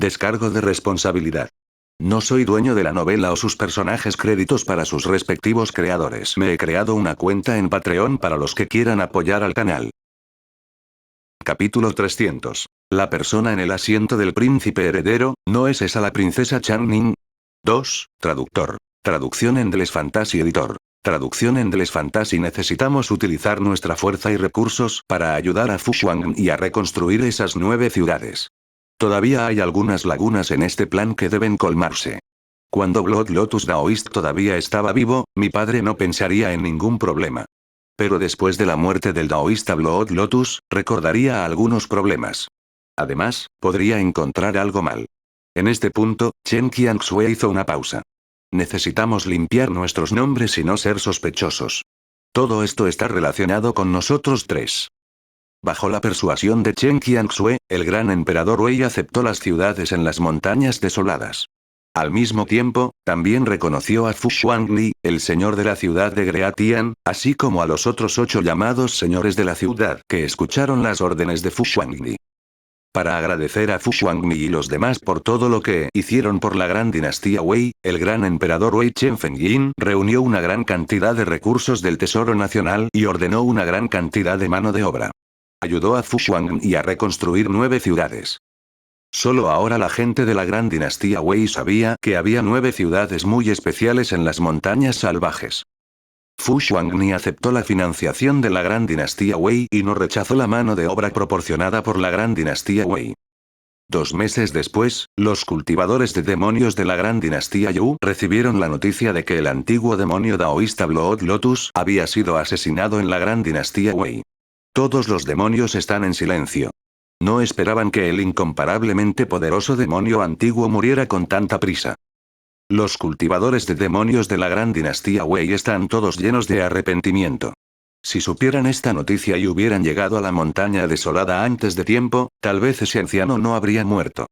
Descargo de responsabilidad. No soy dueño de la novela o sus personajes, créditos para sus respectivos creadores. Me he creado una cuenta en Patreon para los que quieran apoyar al canal. Capítulo 300. La persona en el asiento del príncipe heredero, ¿no es esa la princesa Channing? 2. Traductor. Traducción en Endless Fantasy Editor. Traducción en Endless Fantasy. Necesitamos utilizar nuestra fuerza y recursos para ayudar a Fu Xuan y a reconstruir esas 9 ciudades. Todavía hay algunas lagunas en este plan que deben colmarse. Cuando Blood Lotus Daoist todavía estaba vivo, mi padre no pensaría en ningún problema. Pero después de la muerte del daoísta Blood Lotus, recordaría algunos problemas. Además, podría encontrar algo mal. En este punto, Chen Qianxue hizo una pausa. Necesitamos limpiar nuestros nombres y no ser sospechosos. Todo esto está relacionado con nosotros tres. Bajo la persuasión de Chen Qianxue, el gran emperador Wei aceptó las ciudades en las montañas desoladas. Al mismo tiempo, también reconoció a Fu Xuanli, el señor de la ciudad de Greatian, así como a los otros 8 llamados señores de la ciudad que escucharon las órdenes de Fu Xuanli. Para agradecer a Fu Xuanli y los demás por todo lo que hicieron por la gran dinastía Wei, el gran emperador Wei Chen Fengyin reunió una gran cantidad de recursos del Tesoro Nacional y ordenó una gran cantidad de mano de obra. Ayudó a Fu Xuanli a reconstruir 9 ciudades. Solo ahora la gente de la gran dinastía Wei sabía que había 9 ciudades muy especiales en las montañas salvajes. Fu Xuanli aceptó la financiación de la gran dinastía Wei y no rechazó la mano de obra proporcionada por la gran dinastía Wei. 2 meses después, los cultivadores de demonios de la gran dinastía Yu recibieron la noticia de que el antiguo demonio daoísta Blood Lotus había sido asesinado en la gran dinastía Wei. Todos los demonios están en silencio. No esperaban que el incomparablemente poderoso demonio antiguo muriera con tanta prisa. Los cultivadores de demonios de la gran dinastía Wei están todos llenos de arrepentimiento. Si supieran esta noticia y hubieran llegado a la montaña desolada antes de tiempo, tal vez ese anciano no habría muerto.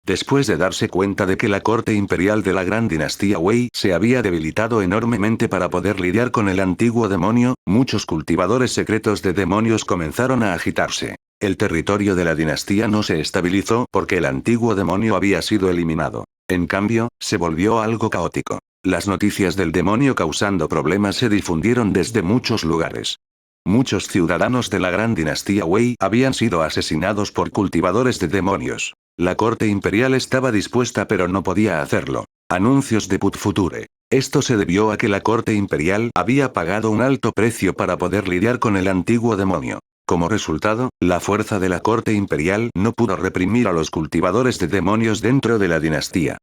Después de darse cuenta de que la corte imperial de la gran dinastía Wei se había debilitado enormemente para poder lidiar con el antiguo demonio, muchos cultivadores secretos de demonios comenzaron a agitarse. El territorio de la dinastía no se estabilizó porque el antiguo demonio había sido eliminado. En cambio, se volvió algo caótico. Las noticias del demonio causando problemas se difundieron desde muchos lugares. Muchos ciudadanos de la gran dinastía Wei habían sido asesinados por cultivadores de demonios. La corte imperial estaba dispuesta pero no podía hacerlo. Anuncios de Put Future. Esto se debió a que la corte imperial había pagado un alto precio para poder lidiar con el antiguo demonio. Como resultado, la fuerza de la corte imperial no pudo reprimir a los cultivadores de demonios dentro de la dinastía.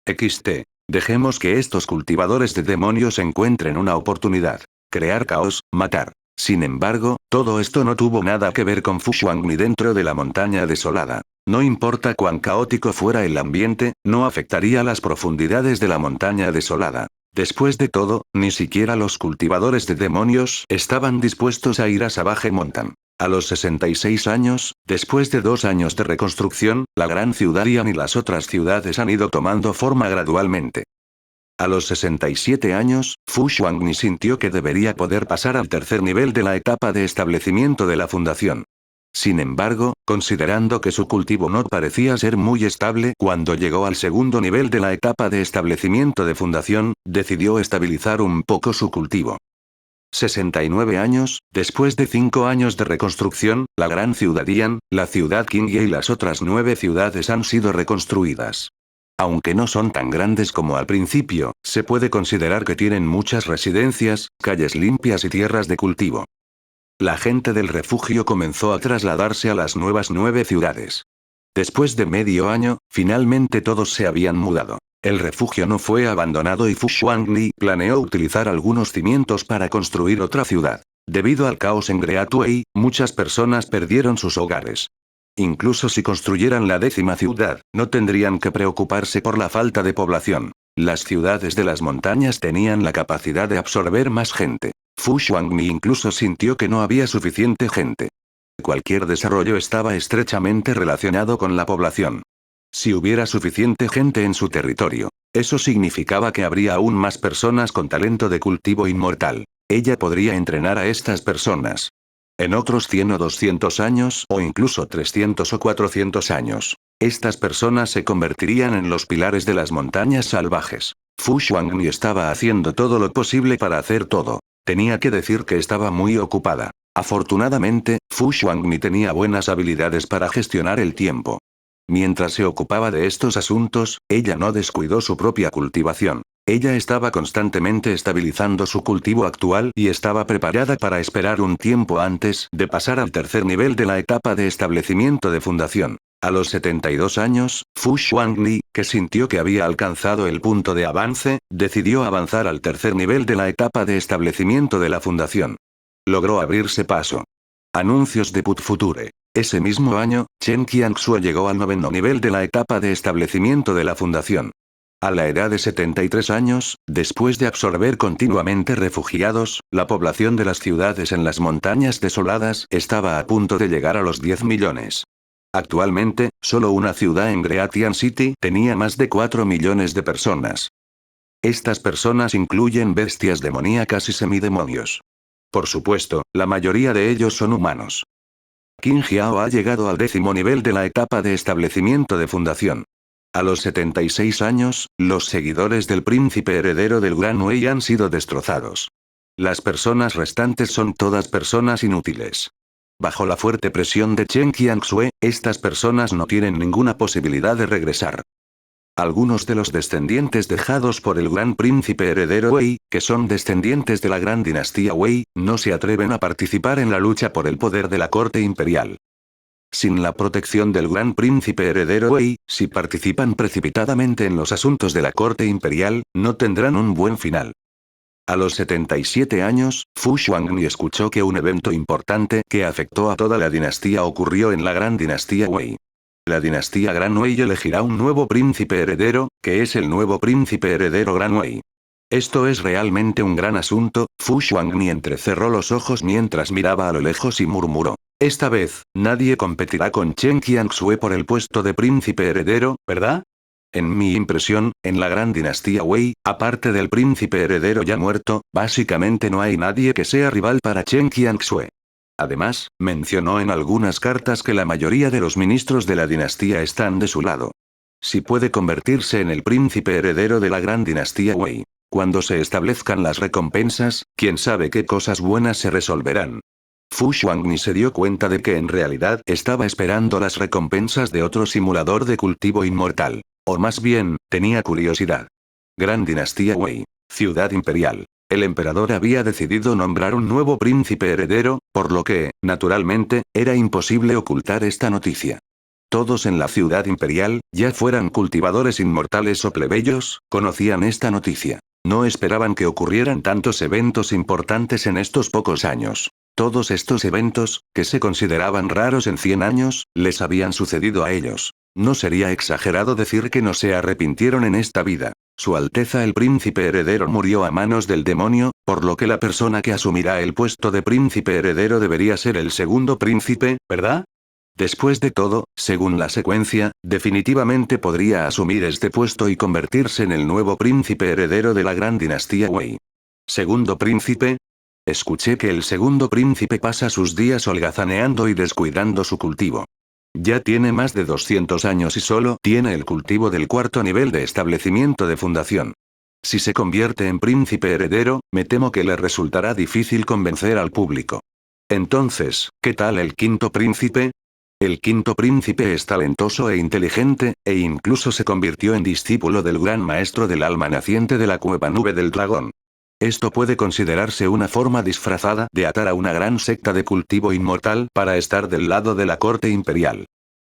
XT. Dejemos que estos cultivadores de demonios encuentren una oportunidad. Crear caos, matar. Sin embargo, todo esto no tuvo nada que ver con Fu Xuanli dentro de la montaña desolada. No importa cuán caótico fuera el ambiente, no afectaría las profundidades de la montaña desolada. Después de todo, ni siquiera los cultivadores de demonios estaban dispuestos a ir a Savage Mountain. A los 66 años, después de 2 años de reconstrucción, la gran ciudad Ian y las otras ciudades han ido tomando forma gradualmente. A los 67 años, Fu Xuanli sintió que debería poder pasar al tercer nivel de la etapa de establecimiento de la fundación. Sin embargo, considerando que su cultivo no parecía ser muy estable, cuando llegó al segundo nivel de la etapa de establecimiento de fundación, decidió estabilizar un poco su cultivo. 69 años, después de 5 años de reconstrucción, la gran ciudad Ian, la ciudad Qingye y las otras 9 ciudades han sido reconstruidas. Aunque no son tan grandes como al principio, se puede considerar que tienen muchas residencias, calles limpias y tierras de cultivo. La gente del refugio comenzó a trasladarse a las nuevas 9 ciudades. Después de medio año, finalmente todos se habían mudado. El refugio no fue abandonado y Fu Xuanli planeó utilizar algunos cimientos para construir otra ciudad. Debido al caos en Greatway, muchas personas perdieron sus hogares. Incluso si construyeran la 10ª ciudad, no tendrían que preocuparse por la falta de población. Las ciudades de las montañas tenían la capacidad de absorber más gente. Fu Xuanli incluso sintió que no había suficiente gente. Cualquier desarrollo estaba estrechamente relacionado con la población. Si hubiera suficiente gente en su territorio, eso significaba que habría aún más personas con talento de cultivo inmortal. Ella podría entrenar a estas personas. En otros 100 o 200 años, o incluso 300 o 400 años, estas personas se convertirían en los pilares de las montañas salvajes. Fu Xuangni estaba haciendo todo lo posible para hacer todo. Tenía que decir que estaba muy ocupada. Afortunadamente, Fu Xuangni tenía buenas habilidades para gestionar el tiempo. Mientras se ocupaba de estos asuntos, ella no descuidó su propia cultivación. Ella estaba constantemente estabilizando su cultivo actual y estaba preparada para esperar un tiempo antes de pasar al tercer nivel de la etapa de establecimiento de fundación. A los 72 años, Fu Xuangli, que sintió que había alcanzado el punto de avance, decidió avanzar al tercer nivel de la etapa de establecimiento de la fundación. Logró abrirse paso. Anuncios de Put Future. Ese mismo año, Chen Qianxue llegó al noveno nivel de la etapa de establecimiento de la fundación. A la edad de 73 años, después de absorber continuamente refugiados, la población de las ciudades en las montañas desoladas estaba a punto de llegar a los 10 millones. Actualmente, solo una ciudad en Greatian City tenía más de 4 millones de personas. Estas personas incluyen bestias demoníacas y semidemonios. Por supuesto, la mayoría de ellos son humanos. Qin Jiao ha llegado al 10º nivel de la etapa de establecimiento de fundación. A los 76 años, los seguidores del príncipe heredero del Gran Wei han sido destrozados. Las personas restantes son todas personas inútiles. Bajo la fuerte presión de Chen Qianxue, estas personas no tienen ninguna posibilidad de regresar. Algunos de los descendientes dejados por el gran príncipe heredero Wei, que son descendientes de la gran dinastía Wei, no se atreven a participar en la lucha por el poder de la corte imperial. Sin la protección del gran príncipe heredero Wei, si participan precipitadamente en los asuntos de la corte imperial, no tendrán un buen final. A los 77 años, Fu Xuangni escuchó que un evento importante que afectó a toda la dinastía ocurrió en la gran dinastía Wei. La dinastía Gran Wei elegirá un nuevo príncipe heredero, que es el nuevo príncipe heredero Gran Wei. Esto es realmente un gran asunto. Fu Xuangni entrecerró los ojos mientras miraba a lo lejos y murmuró. Esta vez, nadie competirá con Chen Qianxue por el puesto de príncipe heredero, ¿verdad? En mi impresión, en la gran dinastía Wei, aparte del príncipe heredero ya muerto, básicamente no hay nadie que sea rival para Chen Qianxue. Además, mencionó en algunas cartas que la mayoría de los ministros de la dinastía están de su lado. Si puede convertirse en el príncipe heredero de la gran dinastía Wei. Cuando se establezcan las recompensas, quién sabe qué cosas buenas se resolverán. Fu Xuangni se dio cuenta de que en realidad estaba esperando las recompensas de otro simulador de cultivo inmortal. O más bien, tenía curiosidad. Gran dinastía Wei. Ciudad imperial. El emperador había decidido nombrar un nuevo príncipe heredero, por lo que, naturalmente, era imposible ocultar esta noticia. Todos en la ciudad imperial, ya fueran cultivadores inmortales o plebeyos, conocían esta noticia. No esperaban que ocurrieran tantos eventos importantes en estos pocos años. Todos estos eventos, que se consideraban raros en 100 años, les habían sucedido a ellos. No sería exagerado decir que no se arrepintieron en esta vida. Su Alteza el príncipe heredero murió a manos del demonio, por lo que la persona que asumirá el puesto de príncipe heredero debería ser el segundo príncipe, ¿verdad? Después de todo, según la secuencia, definitivamente podría asumir este puesto y convertirse en el nuevo príncipe heredero de la gran dinastía Wei. ¿Segundo príncipe? Escuché que el segundo príncipe pasa sus días holgazaneando y descuidando su cultivo. Ya tiene más de 200 años y solo tiene el cultivo del cuarto nivel de establecimiento de fundación. Si se convierte en príncipe heredero, me temo que le resultará difícil convencer al público. Entonces, ¿qué tal el quinto príncipe? El quinto príncipe es talentoso e inteligente, e incluso se convirtió en discípulo del gran maestro del alma naciente de la cueva nube del dragón. Esto puede considerarse una forma disfrazada de atar a una gran secta de cultivo inmortal para estar del lado de la corte imperial.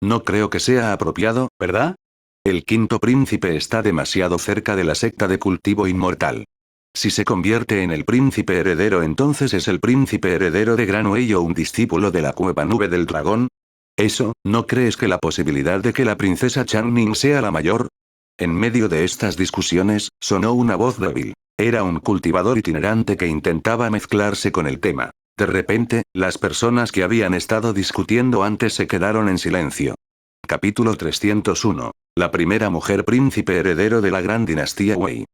No creo que sea apropiado, ¿verdad? El quinto príncipe está demasiado cerca de la secta de cultivo inmortal. Si se convierte en el príncipe heredero, entonces es el príncipe heredero de Gran Wei o un discípulo de la cueva nube del dragón. ¿Eso, no crees que la posibilidad de que la princesa Changning sea la mayor? En medio de estas discusiones, sonó una voz débil. Era un cultivador itinerante que intentaba mezclarse con el tema. De repente, las personas que habían estado discutiendo antes se quedaron en silencio. Capítulo 301. La primera mujer príncipe heredero de la gran dinastía Wei.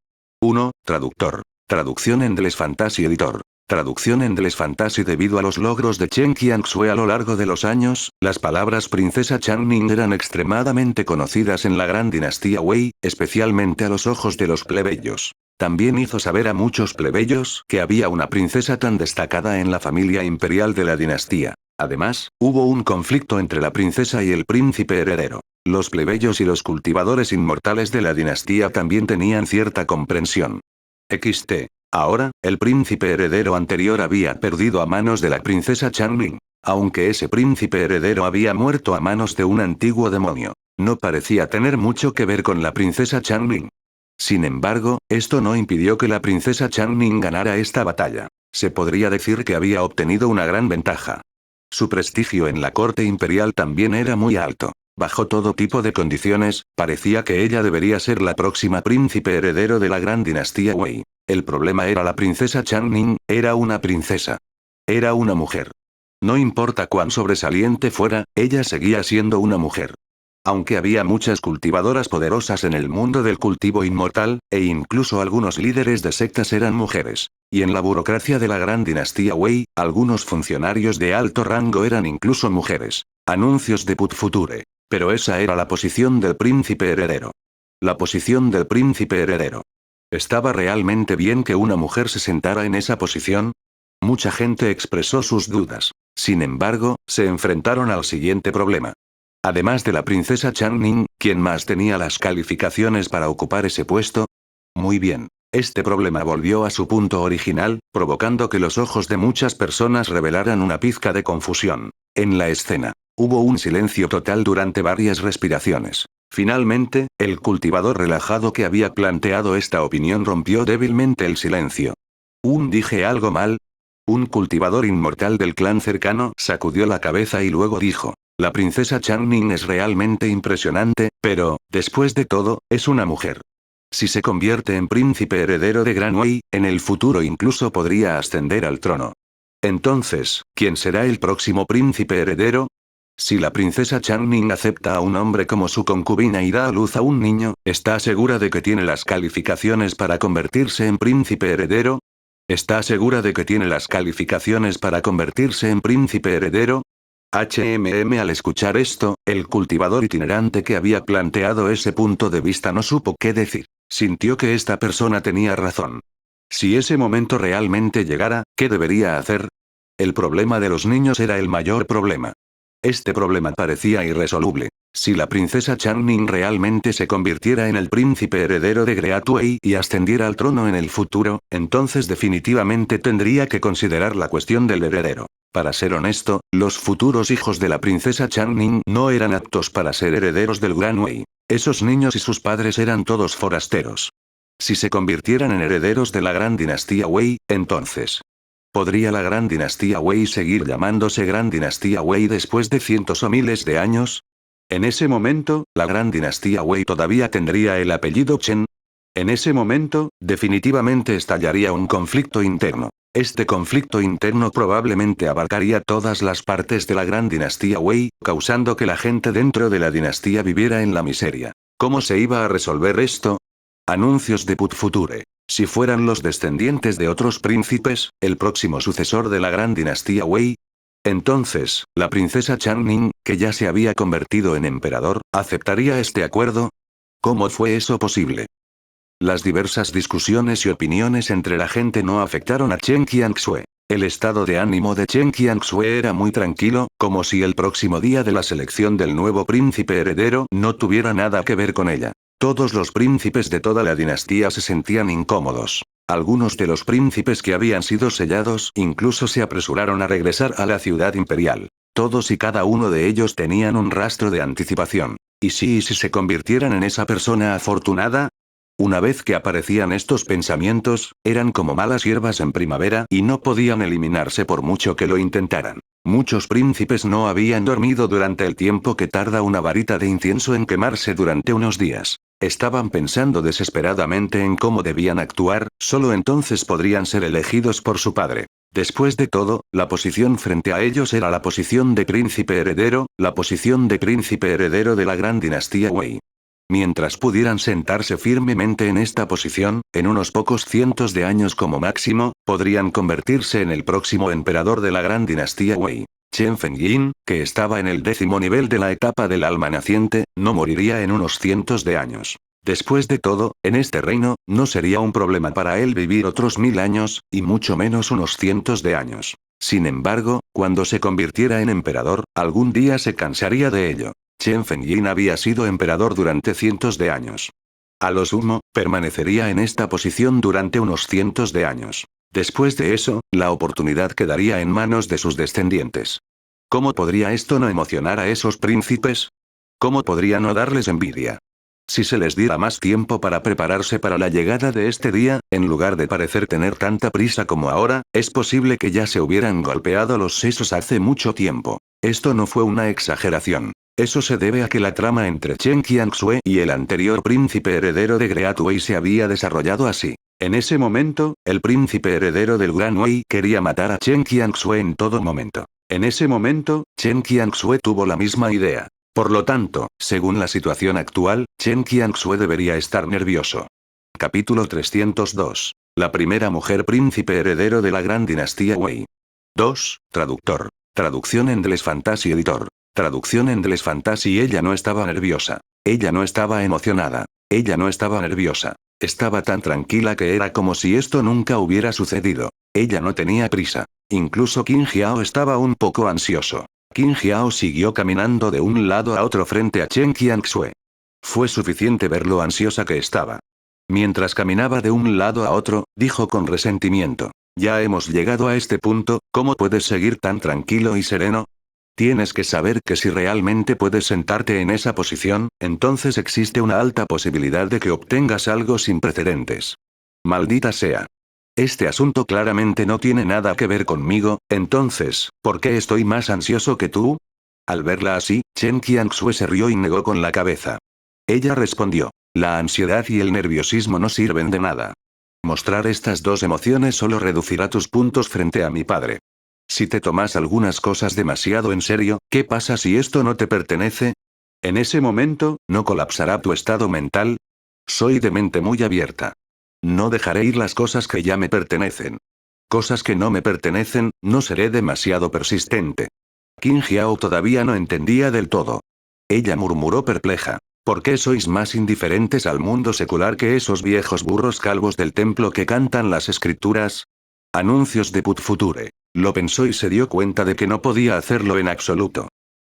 1. Traductor. Traducción en Deles Fantasy Editor. Traducción en Endless Fantasy. Debido a los logros de Chen Qianxue a lo largo de los años, las palabras princesa Changning eran extremadamente conocidas en la gran dinastía Wei, especialmente a los ojos de los plebeyos. También hizo saber a muchos plebeyos que había una princesa tan destacada en la familia imperial de la dinastía. Además, hubo un conflicto entre la princesa y el príncipe heredero. Los plebeyos y los cultivadores inmortales de la dinastía también tenían cierta comprensión. XT. Ahora, el príncipe heredero anterior había perdido a manos de la princesa Changning. Aunque ese príncipe heredero había muerto a manos de un antiguo demonio, no parecía tener mucho que ver con la princesa Changning. Sin embargo, esto no impidió que la princesa Changning ganara esta batalla. Se podría decir que había obtenido una gran ventaja. Su prestigio en la corte imperial también era muy alto. Bajo todo tipo de condiciones, parecía que ella debería ser la próxima príncipe heredero de la gran dinastía Wei. El problema era la princesa Changning, era una princesa. Era una mujer. No importa cuán sobresaliente fuera, ella seguía siendo una mujer. Aunque había muchas cultivadoras poderosas en el mundo del cultivo inmortal, e incluso algunos líderes de sectas eran mujeres. Y en la burocracia de la gran dinastía Wei, algunos funcionarios de alto rango eran incluso mujeres. Anuncios de Put Future. Pero esa era la posición del príncipe heredero. La posición del príncipe heredero. ¿Estaba realmente bien que una mujer se sentara en esa posición? Mucha gente expresó sus dudas. Sin embargo, se enfrentaron al siguiente problema. Además de la princesa Changning, ¿quién más tenía las calificaciones para ocupar ese puesto? Muy bien. Este problema volvió a su punto original, provocando que los ojos de muchas personas revelaran una pizca de confusión. En la escena, hubo un silencio total durante varias respiraciones. Finalmente, el cultivador relajado que había planteado esta opinión rompió débilmente el silencio. ¿Dije algo mal? Un cultivador inmortal del clan cercano sacudió la cabeza y luego dijo: la princesa Changning es realmente impresionante, pero, después de todo, es una mujer. Si se convierte en príncipe heredero de Gran Wei, en el futuro incluso podría ascender al trono. Entonces, ¿quién será el próximo príncipe heredero? Si la princesa Changning acepta a un hombre como su concubina y da a luz a un niño, ¿está segura de que tiene las calificaciones para convertirse en príncipe heredero? ¿Está segura de que tiene las calificaciones para convertirse en príncipe heredero? Al escuchar esto, el cultivador itinerante que había planteado ese punto de vista no supo qué decir. Sintió que esta persona tenía razón. Si ese momento realmente llegara, ¿qué debería hacer? El problema de los niños era el mayor problema. Este problema parecía irresoluble. Si la princesa Changning realmente se convirtiera en el príncipe heredero de Great Wei y ascendiera al trono en el futuro, entonces definitivamente tendría que considerar la cuestión del heredero. Para ser honesto, los futuros hijos de la princesa Changning no eran aptos para ser herederos del Gran Wei. Esos niños y sus padres eran todos forasteros. Si se convirtieran en herederos de la gran dinastía Wei, entonces, ¿podría la gran dinastía Wei seguir llamándose gran dinastía Wei después de cientos o miles de años? En ese momento, ¿la gran dinastía Wei todavía tendría el apellido Chen? En ese momento, definitivamente estallaría un conflicto interno. Este conflicto interno probablemente abarcaría todas las partes de la gran dinastía Wei, causando que la gente dentro de la dinastía viviera en la miseria. ¿Cómo se iba a resolver esto? Anuncios de Put Future. Si fueran los descendientes de otros príncipes, el próximo sucesor de la gran dinastía Wei, entonces, la princesa Changning, que ya se había convertido en emperador, ¿aceptaría este acuerdo? ¿Cómo fue eso posible? Las diversas discusiones y opiniones entre la gente no afectaron a Chen Qianxue. El estado de ánimo de Chen Qianxue era muy tranquilo, como si el próximo día de la selección del nuevo príncipe heredero no tuviera nada que ver con ella. Todos los príncipes de toda la dinastía se sentían incómodos. Algunos de los príncipes que habían sido sellados incluso se apresuraron a regresar a la ciudad imperial. Todos y cada uno de ellos tenían un rastro de anticipación. ¿Y si se convirtieran en esa persona afortunada? Una vez que aparecían estos pensamientos, eran como malas hierbas en primavera y no podían eliminarse por mucho que lo intentaran. Muchos príncipes no habían dormido durante el tiempo que tarda una varita de incienso en quemarse durante unos días. Estaban pensando desesperadamente en cómo debían actuar, solo entonces podrían ser elegidos por su padre. Después de todo, la posición frente a ellos era la posición de príncipe heredero, la posición de príncipe heredero de la gran dinastía Wei. Mientras pudieran sentarse firmemente en esta posición, en unos pocos cientos de años como máximo, podrían convertirse en el próximo emperador de la gran dinastía Wei. Chen Fengyin, que estaba en el 10º nivel de la etapa del alma naciente, no moriría en unos cientos de años. Después de todo, en este reino, no sería un problema para él vivir otros 1000 años, y mucho menos unos cientos de años. Sin embargo, cuando se convirtiera en emperador, algún día se cansaría de ello. Chen Fengyin había sido emperador durante cientos de años. A lo sumo, permanecería en esta posición durante unos cientos de años. Después de eso, la oportunidad quedaría en manos de sus descendientes. ¿Cómo podría esto no emocionar a esos príncipes? ¿Cómo podría no darles envidia? Si se les diera más tiempo para prepararse para la llegada de este día, en lugar de parecer tener tanta prisa como ahora, es posible que ya se hubieran golpeado los sesos hace mucho tiempo. Esto no fue una exageración. Eso se debe a que la trama entre Chen Qianxue y el anterior príncipe heredero de Great Wei se había desarrollado así. En ese momento, el príncipe heredero del Gran Wei quería matar a Chen Qianxue en todo momento. En ese momento, Chen Qianxue tuvo la misma idea. Por lo tanto, según la situación actual, Chen Qianxue debería estar nervioso. Capítulo 302. La primera mujer príncipe heredero de la gran dinastía Wei. 2. Traductor. Traducción Endless Fantasy Editor. Traducción Endless Fantasy. Ella no estaba nerviosa. Ella no estaba emocionada. Ella no estaba nerviosa. Estaba tan tranquila que era como si esto nunca hubiera sucedido. Ella no tenía prisa. Incluso Qin Jiao estaba un poco ansioso. Qin Jiao siguió caminando de un lado a otro frente a Chen Qianxue. Fue suficiente ver lo ansiosa que estaba. Mientras caminaba de un lado a otro, dijo con resentimiento. Ya hemos llegado a este punto, ¿cómo puedes seguir tan tranquilo y sereno? Tienes que saber que si realmente puedes sentarte en esa posición, entonces existe una alta posibilidad de que obtengas algo sin precedentes. Maldita sea. Este asunto claramente no tiene nada que ver conmigo, entonces, ¿por qué estoy más ansioso que tú? Al verla así, Chen Qianxue se rió y negó con la cabeza. Ella respondió. La ansiedad y el nerviosismo no sirven de nada. Mostrar estas dos emociones solo reducirá tus puntos frente a mi padre. Si te tomas algunas cosas demasiado en serio, ¿qué pasa si esto no te pertenece? En ese momento, ¿no colapsará tu estado mental? Soy de mente muy abierta. No dejaré ir las cosas que ya me pertenecen. Cosas que no me pertenecen, no seré demasiado persistente. Qin Jiao todavía no entendía del todo. Ella murmuró perpleja. ¿Por qué sois más indiferentes al mundo secular que esos viejos burros calvos del templo que cantan las escrituras? Anuncios de Put Future. Lo pensó y se dio cuenta de que no podía hacerlo en absoluto.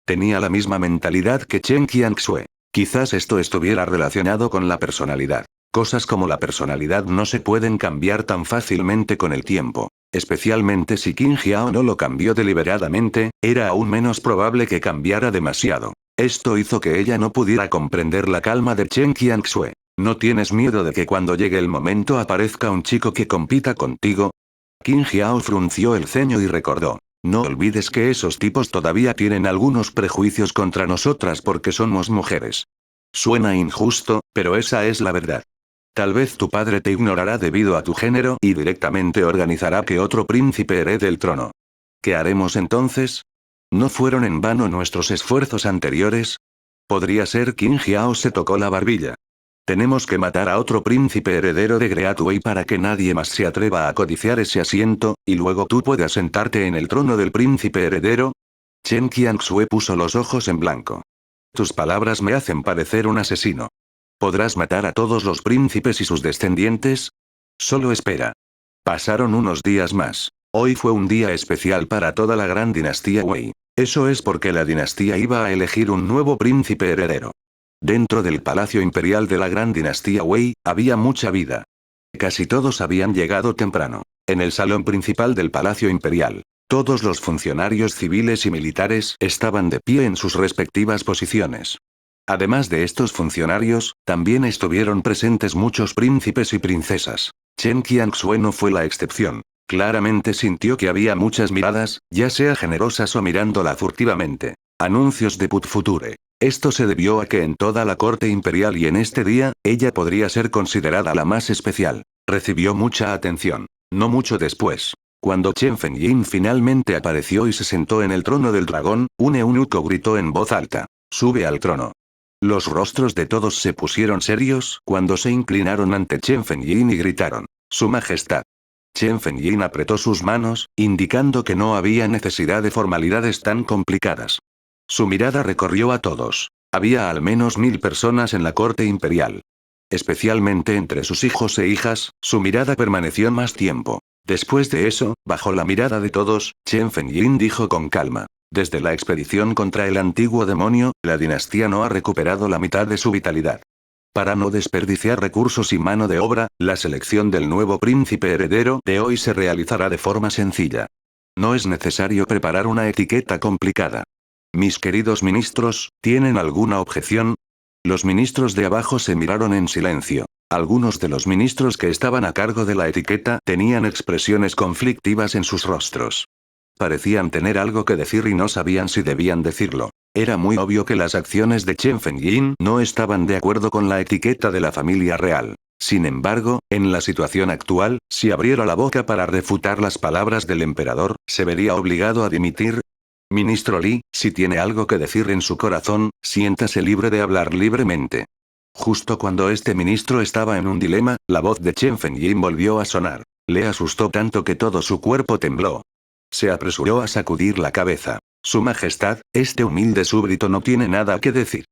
Tenía la misma mentalidad que Chen Qianxue. Quizás esto estuviera relacionado con la personalidad. Cosas como la personalidad no se pueden cambiar tan fácilmente con el tiempo. Especialmente si Qin Jiao no lo cambió deliberadamente, era aún menos probable que cambiara demasiado. Esto hizo que ella no pudiera comprender la calma de Chen Qianxue. ¿No tienes miedo de que cuando llegue el momento aparezca un chico que compita contigo? Qin Jiao frunció el ceño y recordó. No olvides que esos tipos todavía tienen algunos prejuicios contra nosotras porque somos mujeres. Suena injusto, pero esa es la verdad. Tal vez tu padre te ignorará debido a tu género y directamente organizará que otro príncipe herede el trono. ¿Qué haremos entonces? ¿No fueron en vano nuestros esfuerzos anteriores? Podría ser. Qin Jiao se tocó la barbilla. Tenemos que matar a otro príncipe heredero de Great Wei para que nadie más se atreva a codiciar ese asiento, y luego tú puedas sentarte en el trono del príncipe heredero. Chen Qianxue puso los ojos en blanco. Tus palabras me hacen parecer un asesino. ¿Podrás matar a todos los príncipes y sus descendientes? Solo espera. Pasaron unos días más. Hoy fue un día especial para toda la gran dinastía Wei. Eso es porque la dinastía iba a elegir un nuevo príncipe heredero. Dentro del palacio imperial de la gran dinastía Wei, había mucha vida. Casi todos habían llegado temprano. En el salón principal del palacio imperial, todos los funcionarios civiles y militares estaban de pie en sus respectivas posiciones. Además de estos funcionarios, también estuvieron presentes muchos príncipes y princesas. Chen Qianxue no fue la excepción. Claramente sintió que había muchas miradas, ya sea generosas o mirándola furtivamente. Anuncios de Put Future. Esto se debió a que en toda la corte imperial y en este día, ella podría ser considerada la más especial. Recibió mucha atención. No mucho después. Cuando Chen Fengyin finalmente apareció y se sentó en el trono del dragón, un eunuco gritó en voz alta. Sube al trono. Los rostros de todos se pusieron serios cuando se inclinaron ante Chen Fengying y gritaron: «Su Majestad». Chen Fengying apretó sus manos, indicando que no había necesidad de formalidades tan complicadas. Su mirada recorrió a todos. Había al menos 1000 personas en la corte imperial. Especialmente entre sus hijos e hijas, su mirada permaneció más tiempo. Después de eso, bajo la mirada de todos, Chen Fengying dijo con calma: «Desde la expedición contra el antiguo demonio, la dinastía no ha recuperado la mitad de su vitalidad. Para no desperdiciar recursos y mano de obra, la selección del nuevo príncipe heredero de hoy se realizará de forma sencilla. No es necesario preparar una etiqueta complicada. Mis queridos ministros, ¿tienen alguna objeción?». Los ministros de abajo se miraron en silencio. Algunos de los ministros que estaban a cargo de la etiqueta tenían expresiones conflictivas en sus rostros. Parecían tener algo que decir y no sabían si debían decirlo. Era muy obvio que las acciones de Chen Fengying no estaban de acuerdo con la etiqueta de la familia real. Sin embargo, en la situación actual, si abriera la boca para refutar las palabras del emperador, se vería obligado a dimitir. Ministro Li, si tiene algo que decir en su corazón, siéntase libre de hablar libremente. Justo cuando este ministro estaba en un dilema, la voz de Chen Fengying volvió a sonar. Le asustó tanto que todo su cuerpo tembló. Se apresuró a sacudir la cabeza. Su Majestad, este humilde súbdito no tiene nada que decir.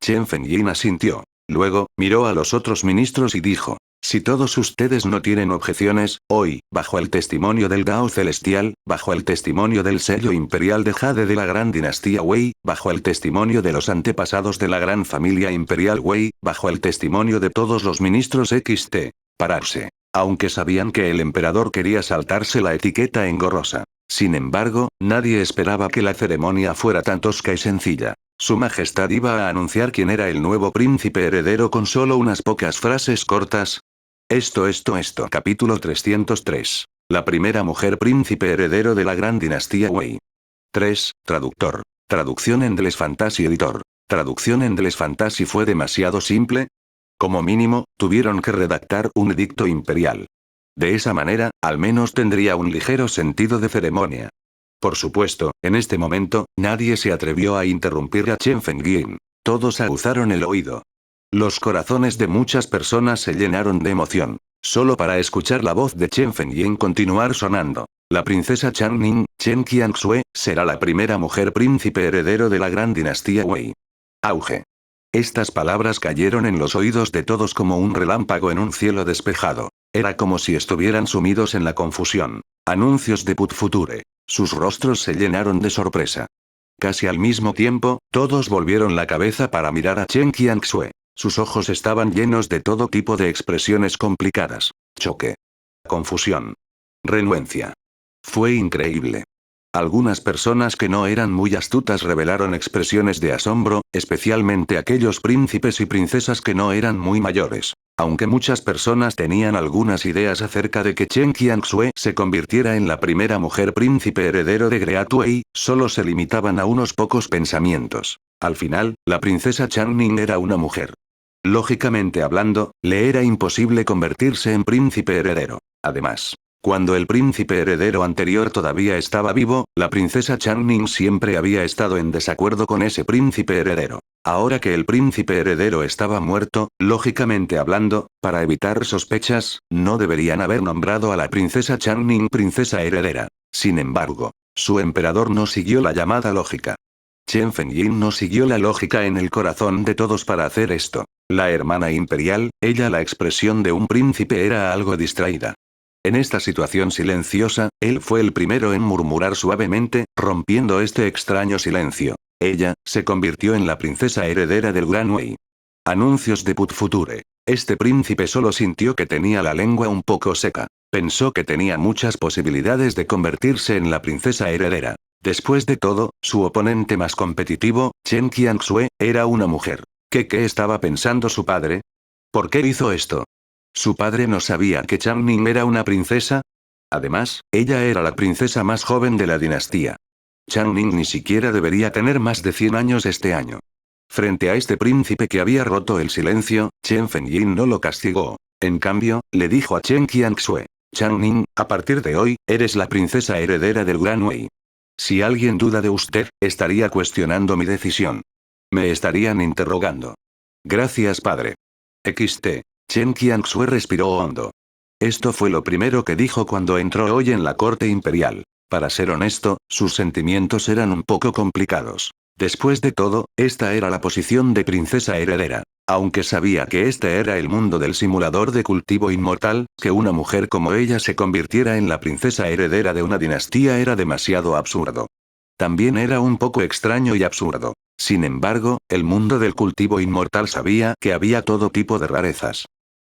Chen Fengying asintió. Luego, miró a los otros ministros y dijo: «Si todos ustedes no tienen objeciones, hoy, bajo el testimonio del Gao Celestial, bajo el testimonio del sello imperial de Jade de la gran dinastía Wei, bajo el testimonio de los antepasados de la gran familia imperial Wei, bajo el testimonio de todos los ministros XT, pararse». Aunque sabían que el emperador quería saltarse la etiqueta engorrosa. Sin embargo, nadie esperaba que la ceremonia fuera tan tosca y sencilla. Su Majestad iba a anunciar quién era el nuevo príncipe heredero con solo unas pocas frases cortas. Esto. Capítulo 303. La primera mujer príncipe heredero de la gran dinastía Wei. 3. Traductor. Traducción en Endless Fantasy Editor. Traducción en Endless Fantasy fue demasiado simple. Como mínimo, tuvieron que redactar un edicto imperial. De esa manera, al menos tendría un ligero sentido de ceremonia. Por supuesto, en este momento, nadie se atrevió a interrumpir a Chen Fengying. Todos aguzaron el oído. Los corazones de muchas personas se llenaron de emoción, solo para escuchar la voz de Chen Fengying continuar sonando. La princesa Changning, Chen Qianxue, será la primera mujer príncipe heredero de la gran dinastía Wei. Auge. Estas palabras cayeron en los oídos de todos como un relámpago en un cielo despejado. Era como si estuvieran sumidos en la confusión. Anuncios de Put Future. Sus rostros se llenaron de sorpresa. Casi al mismo tiempo, todos volvieron la cabeza para mirar a Chen Qianxue. Sus ojos estaban llenos de todo tipo de expresiones complicadas. Choque. Confusión. Renuencia. Fue increíble. Algunas personas que no eran muy astutas revelaron expresiones de asombro, especialmente aquellos príncipes y princesas que no eran muy mayores. Aunque muchas personas tenían algunas ideas acerca de que Chen Qianxue se convirtiera en la primera mujer príncipe heredero de Great Wei, solo se limitaban a unos pocos pensamientos. Al final, la princesa Changning era una mujer. Lógicamente hablando, le era imposible convertirse en príncipe heredero. Además, cuando el príncipe heredero anterior todavía estaba vivo, la princesa Changning siempre había estado en desacuerdo con ese príncipe heredero. Ahora que el príncipe heredero estaba muerto, lógicamente hablando, para evitar sospechas, no deberían haber nombrado a la princesa Changning princesa heredera. Sin embargo, su emperador no siguió la llamada lógica. Chen Fengying no siguió la lógica en el corazón de todos para hacer esto. La hermana imperial, ella la expresión de un príncipe era algo distraída. En esta situación silenciosa, él fue el primero en murmurar suavemente, rompiendo este extraño silencio. Ella, se convirtió en la princesa heredera del Gran Wei. Anuncios de Put Future. Este príncipe solo sintió que tenía la lengua un poco seca. Pensó que tenía muchas posibilidades de convertirse en la princesa heredera. Después de todo, su oponente más competitivo, Chen Qianxue, era una mujer. ¿Qué estaba pensando su padre? ¿Por qué hizo esto? ¿Su padre no sabía que Changning era una princesa? Además, ella era la princesa más joven de la dinastía. Changning ni siquiera debería tener más de 100 años este año. Frente a este príncipe que había roto el silencio, Chen Fengying no lo castigó. En cambio, le dijo a Chen Qianxue: «Changning, a partir de hoy, eres la princesa heredera del Gran Wei. Si alguien duda de usted, estaría cuestionando mi decisión». Me estarían interrogando. Gracias, padre. XT. Chen Qianxue respiró hondo. Esto fue lo primero que dijo cuando entró hoy en la corte imperial. Para ser honesto, sus sentimientos eran un poco complicados. Después de todo, esta era la posición de princesa heredera. Aunque sabía que este era el mundo del simulador de cultivo inmortal, que una mujer como ella se convirtiera en la princesa heredera de una dinastía era demasiado absurdo. También era un poco extraño y absurdo. Sin embargo, el mundo del cultivo inmortal sabía que había todo tipo de rarezas.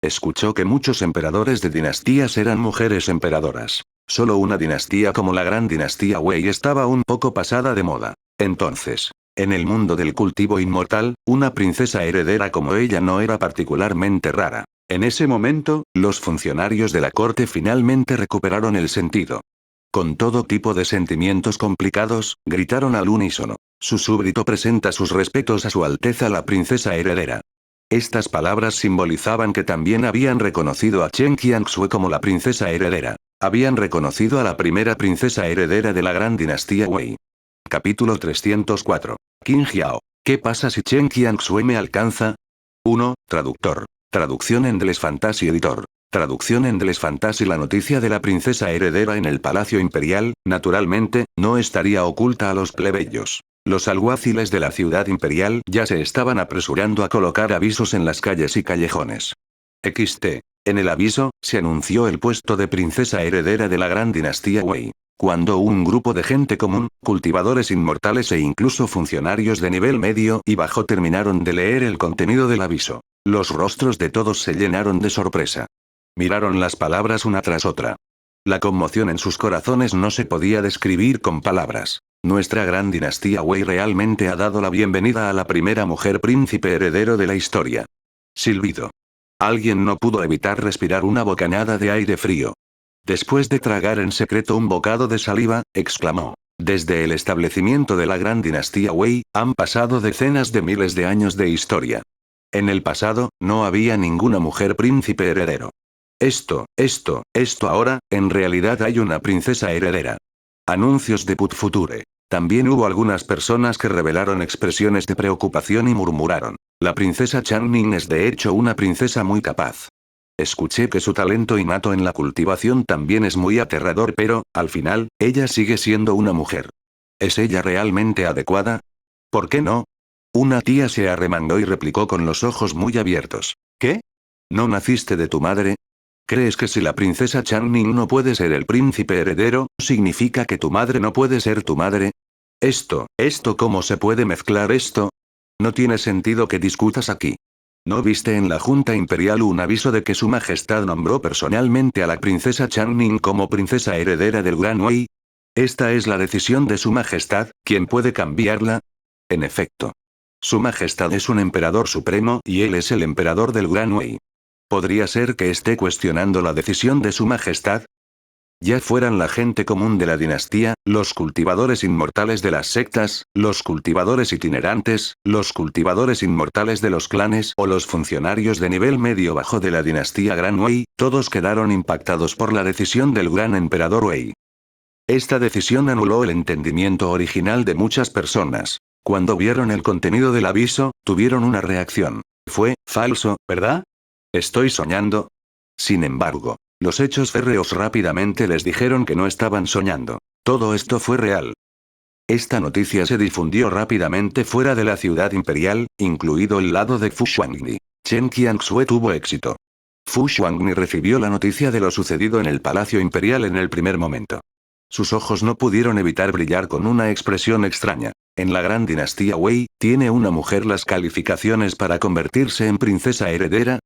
Escuchó que muchos emperadores de dinastías eran mujeres emperadoras. Solo una dinastía como la gran dinastía Wei estaba un poco pasada de moda. Entonces, en el mundo del cultivo inmortal, una princesa heredera como ella no era particularmente rara. En ese momento, los funcionarios de la corte finalmente recuperaron el sentido. Con todo tipo de sentimientos complicados, gritaron al unísono. Su súbdito presenta sus respetos a su Alteza la princesa heredera. Estas palabras simbolizaban que también habían reconocido a Chen Qianxue como la princesa heredera. Habían reconocido a la primera princesa heredera de la gran dinastía Wei. Capítulo 304. Qin Jiao. ¿Qué pasa si Chen Qianxue me alcanza? 1. Traductor. Traducción en Endless Fantasy Editor. Traducción en Endless Fantasy. La noticia de la princesa heredera en el Palacio Imperial, naturalmente, no estaría oculta a los plebeyos. Los alguaciles de la ciudad imperial ya se estaban apresurando a colocar avisos en las calles y callejones. XT. En el aviso, se anunció el puesto de princesa heredera de la gran dinastía Wei. Cuando un grupo de gente común, cultivadores inmortales e incluso funcionarios de nivel medio y bajo terminaron de leer el contenido del aviso, los rostros de todos se llenaron de sorpresa. Miraron las palabras una tras otra. La conmoción en sus corazones no se podía describir con palabras. Nuestra gran dinastía Wei realmente ha dado la bienvenida a la primera mujer príncipe heredero de la historia. Silbido. Alguien no pudo evitar respirar una bocanada de aire frío. Después de tragar en secreto un bocado de saliva, exclamó. Desde el establecimiento de la gran dinastía Wei, han pasado decenas de miles de años de historia. En el pasado, no había ninguna mujer príncipe heredero. Esto ahora, en realidad hay una princesa heredera. Anuncios de Put Future. También hubo algunas personas que revelaron expresiones de preocupación y murmuraron. La princesa Changning es de hecho una princesa muy capaz. Escuché que su talento innato en la cultivación también es muy aterrador, pero, al final, ella sigue siendo una mujer. ¿Es ella realmente adecuada? ¿Por qué no? Una tía se arremangó y replicó con los ojos muy abiertos. ¿Qué? ¿No naciste de tu madre? ¿Crees que si la princesa Changning no puede ser el príncipe heredero, significa que tu madre no puede ser tu madre? ¿Cómo se puede mezclar esto? No tiene sentido que discutas aquí. ¿No viste en la Junta Imperial un aviso de que su majestad nombró personalmente a la princesa Changning como princesa heredera del Gran Wei? Esta es la decisión de su majestad, ¿quién puede cambiarla? En efecto. Su majestad es un emperador supremo y él es el emperador del Gran Wei. ¿Podría ser que esté cuestionando la decisión de su majestad? Ya fueran la gente común de la dinastía, los cultivadores inmortales de las sectas, los cultivadores itinerantes, los cultivadores inmortales de los clanes o los funcionarios de nivel medio bajo de la dinastía Gran Wei, todos quedaron impactados por la decisión del gran emperador Wei. Esta decisión anuló el entendimiento original de muchas personas. Cuando vieron el contenido del aviso, tuvieron una reacción. Fue falso, ¿verdad? ¿Estoy soñando? Sin embargo, los hechos férreos rápidamente les dijeron que no estaban soñando. Todo esto fue real. Esta noticia se difundió rápidamente fuera de la ciudad imperial, incluido el lado de Fu Xuangni. Chen Qianxue tuvo éxito. Fu Xuangni recibió la noticia de lo sucedido en el Palacio Imperial en el primer momento. Sus ojos no pudieron evitar brillar con una expresión extraña. En la gran dinastía Wei, ¿tiene una mujer las calificaciones para convertirse en princesa heredera?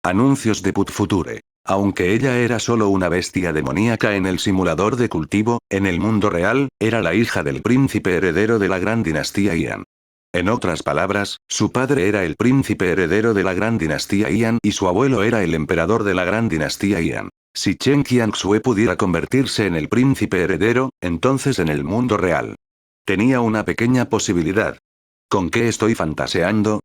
Anuncios de Put Future. Aunque ella era solo una bestia demoníaca en el simulador de cultivo, en el mundo real, era la hija del príncipe heredero de la gran dinastía Yan. En otras palabras, su padre era el príncipe heredero de la gran dinastía Yan y su abuelo era el emperador de la gran dinastía Yan. Si Chen Qianxue pudiera convertirse en el príncipe heredero, entonces en el mundo real tenía una pequeña posibilidad. ¿Con qué estoy fantaseando?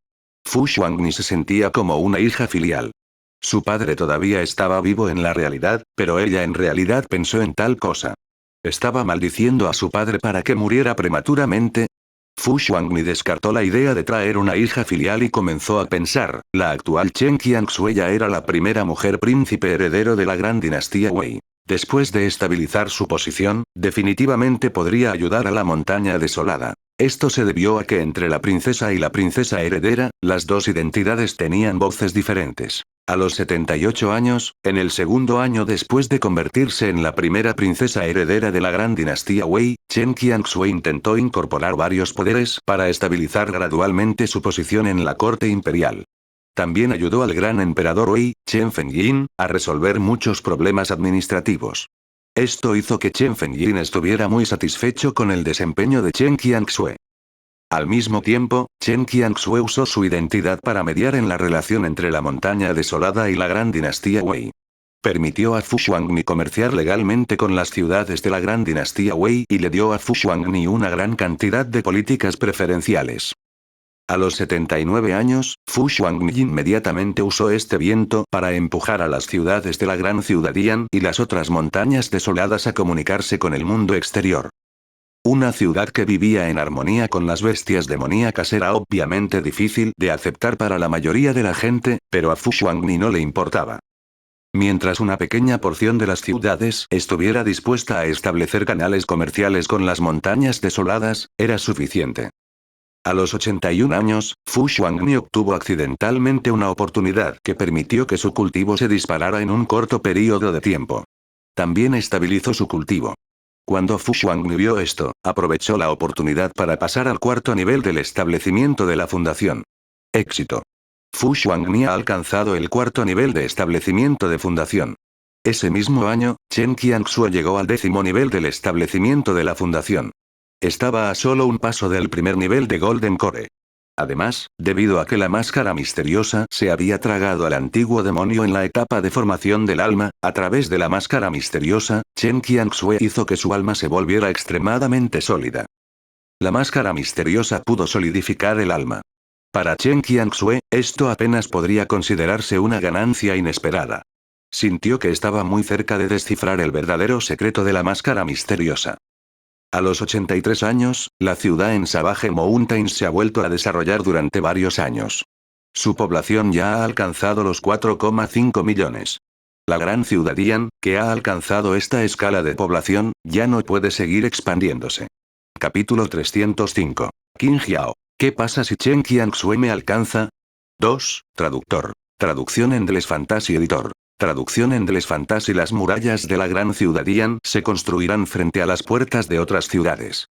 Fu Xuangni se sentía como una hija filial. Su padre todavía estaba vivo en la realidad, pero ella en realidad pensó en tal cosa. ¿Estaba maldiciendo a su padre para que muriera prematuramente? Fu Xuanmi descartó la idea de traer una hija filial y comenzó a pensar, la actual Chen Qianxue ya era la primera mujer príncipe heredero de la gran dinastía Wei. Después de estabilizar su posición, definitivamente podría ayudar a la montaña desolada. Esto se debió a que entre la princesa y la princesa heredera, las dos identidades tenían voces diferentes. A los 78 años, en el segundo año después de convertirse en la primera princesa heredera de la gran dinastía Wei, Chen Qianxue intentó incorporar varios poderes para estabilizar gradualmente su posición en la corte imperial. También ayudó al gran emperador Wei, Chen Fengyin, a resolver muchos problemas administrativos. Esto hizo que Chen Fengyin estuviera muy satisfecho con el desempeño de Chen Qianxue. Al mismo tiempo, Chen Qianxue usó su identidad para mediar en la relación entre la montaña desolada y la gran dinastía Wei. Permitió a Fu Xuanmi comerciar legalmente con las ciudades de la gran dinastía Wei y le dio a Fu Xuanmi una gran cantidad de políticas preferenciales. A los 79 años, Fu Xuanmi inmediatamente usó este viento para empujar a las ciudades de la Gran Ciudad Dian y las otras montañas desoladas a comunicarse con el mundo exterior. Una ciudad que vivía en armonía con las bestias demoníacas era obviamente difícil de aceptar para la mayoría de la gente, pero a Fu Xuanmi no le importaba. Mientras una pequeña porción de las ciudades estuviera dispuesta a establecer canales comerciales con las montañas desoladas, era suficiente. A los 81 años, Fu Xuanmi obtuvo accidentalmente una oportunidad que permitió que su cultivo se disparara en un corto periodo de tiempo. También estabilizó su cultivo. Cuando Fu Xuanmi vio esto, aprovechó la oportunidad para pasar al cuarto nivel del establecimiento de la fundación. Éxito. Fu Xuanmi ha alcanzado el cuarto nivel de establecimiento de fundación. Ese mismo año, Chen Qianxue llegó al 10º nivel del establecimiento de la fundación. Estaba a solo un paso del primer nivel de Golden Core. Además, debido a que la máscara misteriosa se había tragado al antiguo demonio en la etapa de formación del alma, a través de la máscara misteriosa, Chen Qianxue hizo que su alma se volviera extremadamente sólida. La máscara misteriosa pudo solidificar el alma. Para Chen Qianxue, esto apenas podría considerarse una ganancia inesperada. Sintió que estaba muy cerca de descifrar el verdadero secreto de la máscara misteriosa. A los 83 años, la ciudad en Savage Mountains se ha vuelto a desarrollar durante varios años. Su población ya ha alcanzado los 4,5 millones. La gran ciudad Dian, que ha alcanzado esta escala de población, ya no puede seguir expandiéndose. Capítulo 305. Qin Jiao. ¿Qué pasa si Chen Qianxue me alcanza? 2. Traductor. Traducción en Deles Fantasy Editor. Traducción en Deles Fantasy. Las murallas de la gran ciudad Dian se construirán frente a las puertas de otras ciudades.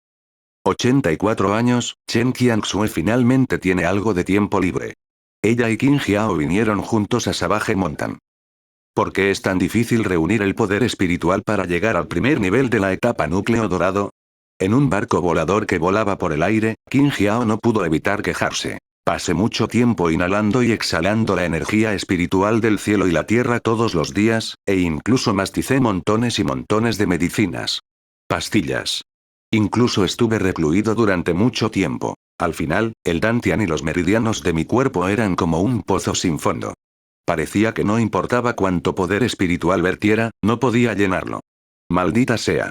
84 años, Chen Qianxue finalmente tiene algo de tiempo libre. Ella y Qin Jiao vinieron juntos a Savage Mountain. ¿Por qué es tan difícil reunir el poder espiritual para llegar al primer nivel de la etapa núcleo dorado? En un barco volador que volaba por el aire, Qin Jiao no pudo evitar quejarse. Pasé mucho tiempo inhalando y exhalando la energía espiritual del cielo y la tierra todos los días, e incluso masticé montones y montones de medicinas. Pastillas. Incluso estuve recluido durante mucho tiempo. Al final, el dantian y los meridianos de mi cuerpo eran como un pozo sin fondo. Parecía que no importaba cuánto poder espiritual vertiera, no podía llenarlo. Maldita sea.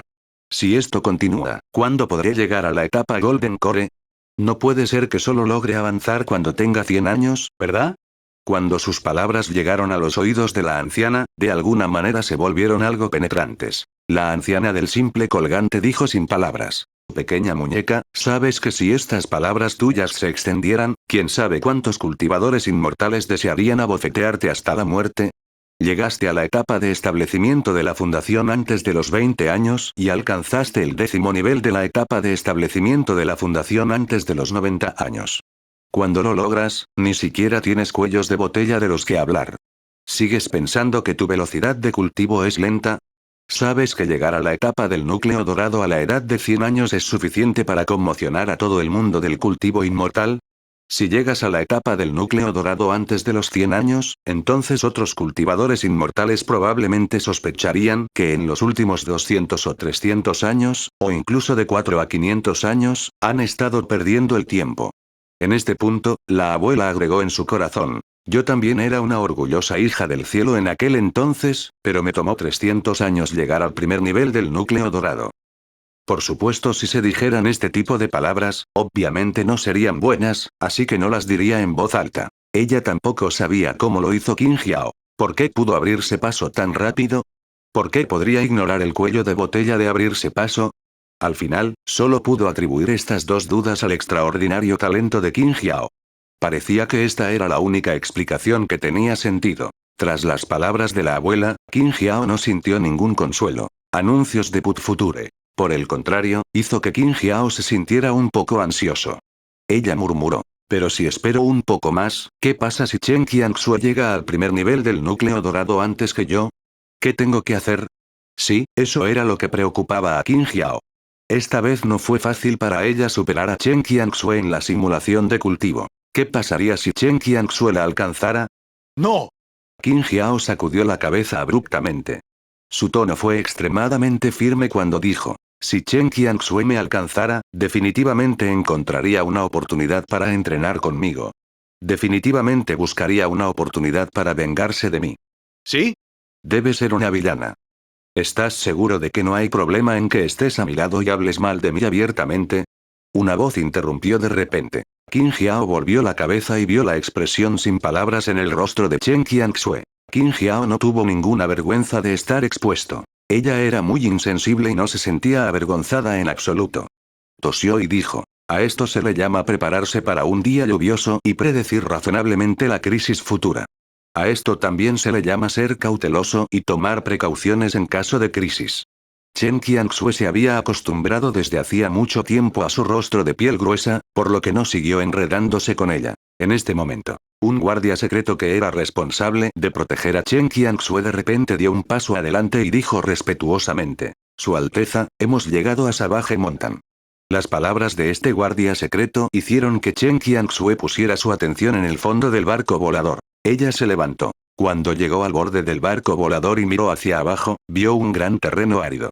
Si esto continúa, ¿cuándo podré llegar a la etapa Golden Core? No puede ser que solo logre avanzar cuando tenga 100 años, ¿verdad? Cuando sus palabras llegaron a los oídos de la anciana, de alguna manera se volvieron algo penetrantes. La anciana del simple colgante dijo sin palabras: pequeña muñeca, sabes que si estas palabras tuyas se extendieran, quién sabe cuántos cultivadores inmortales desearían abofetearte hasta la muerte. Llegaste a la etapa de establecimiento de la fundación antes de los 20 años y alcanzaste el 10º nivel de la etapa de establecimiento de la fundación antes de los 90 años. Cuando lo logras, ni siquiera tienes cuellos de botella de los que hablar. ¿Sigues pensando que tu velocidad de cultivo es lenta? ¿Sabes que llegar a la etapa del núcleo dorado a la edad de 100 años es suficiente para conmocionar a todo el mundo del cultivo inmortal? Si llegas a la etapa del núcleo dorado antes de los 100 años, entonces otros cultivadores inmortales probablemente sospecharían que en los últimos 200 o 300 años, o incluso de 4 a 500 años, han estado perdiendo el tiempo. En este punto, la abuela agregó en su corazón: yo también era una orgullosa hija del cielo en aquel entonces, pero me tomó 300 años llegar al primer nivel del núcleo dorado. Por supuesto, si se dijeran este tipo de palabras, obviamente no serían buenas, así que no las diría en voz alta. Ella tampoco sabía cómo lo hizo Qin Jiao. ¿Por qué pudo abrirse paso tan rápido? ¿Por qué podría ignorar el cuello de botella de abrirse paso? Al final, solo pudo atribuir estas dos dudas al extraordinario talento de Qin Jiao. Parecía que esta era la única explicación que tenía sentido. Tras las palabras de la abuela, Qin Jiao no sintió ningún consuelo. Anuncios de Put Future. Por el contrario, hizo que Qin Jiao se sintiera un poco ansioso. Ella murmuró. Pero si espero un poco más, ¿qué pasa si Chen Qianxue llega al primer nivel del núcleo dorado antes que yo? ¿Qué tengo que hacer? Sí, eso era lo que preocupaba a Qin Jiao. Esta vez no fue fácil para ella superar a Chen Qianxue en la simulación de cultivo. ¿Qué pasaría si Chen Qianxue la alcanzara? ¡No! Qin Jiao sacudió la cabeza abruptamente. Su tono fue extremadamente firme cuando dijo, si Chen Qianxue me alcanzara, definitivamente encontraría una oportunidad para entrenar conmigo. Definitivamente buscaría una oportunidad para vengarse de mí. ¿Sí? Debe ser una villana. ¿Estás seguro de que no hay problema en que estés a mi lado y hables mal de mí abiertamente? Una voz interrumpió de repente. Qin Jiao volvió la cabeza y vio la expresión sin palabras en el rostro de Chen Qianxue. Qin Jiao no tuvo ninguna vergüenza de estar expuesto. Ella era muy insensible y no se sentía avergonzada en absoluto. Tosió y dijo, a esto se le llama prepararse para un día lluvioso y predecir razonablemente la crisis futura. A esto también se le llama ser cauteloso y tomar precauciones en caso de crisis. Chen Qianxue se había acostumbrado desde hacía mucho tiempo a su rostro de piel gruesa, por lo que no siguió enredándose con ella. En este momento, un guardia secreto que era responsable de proteger a Chen Qianxue de repente dio un paso adelante y dijo respetuosamente, Su Alteza, hemos llegado a Savage Mountain. Las palabras de este guardia secreto hicieron que Chen Qianxue pusiera su atención en el fondo del barco volador. Ella se levantó. Cuando llegó al borde del barco volador y miró hacia abajo, vio un gran terreno árido.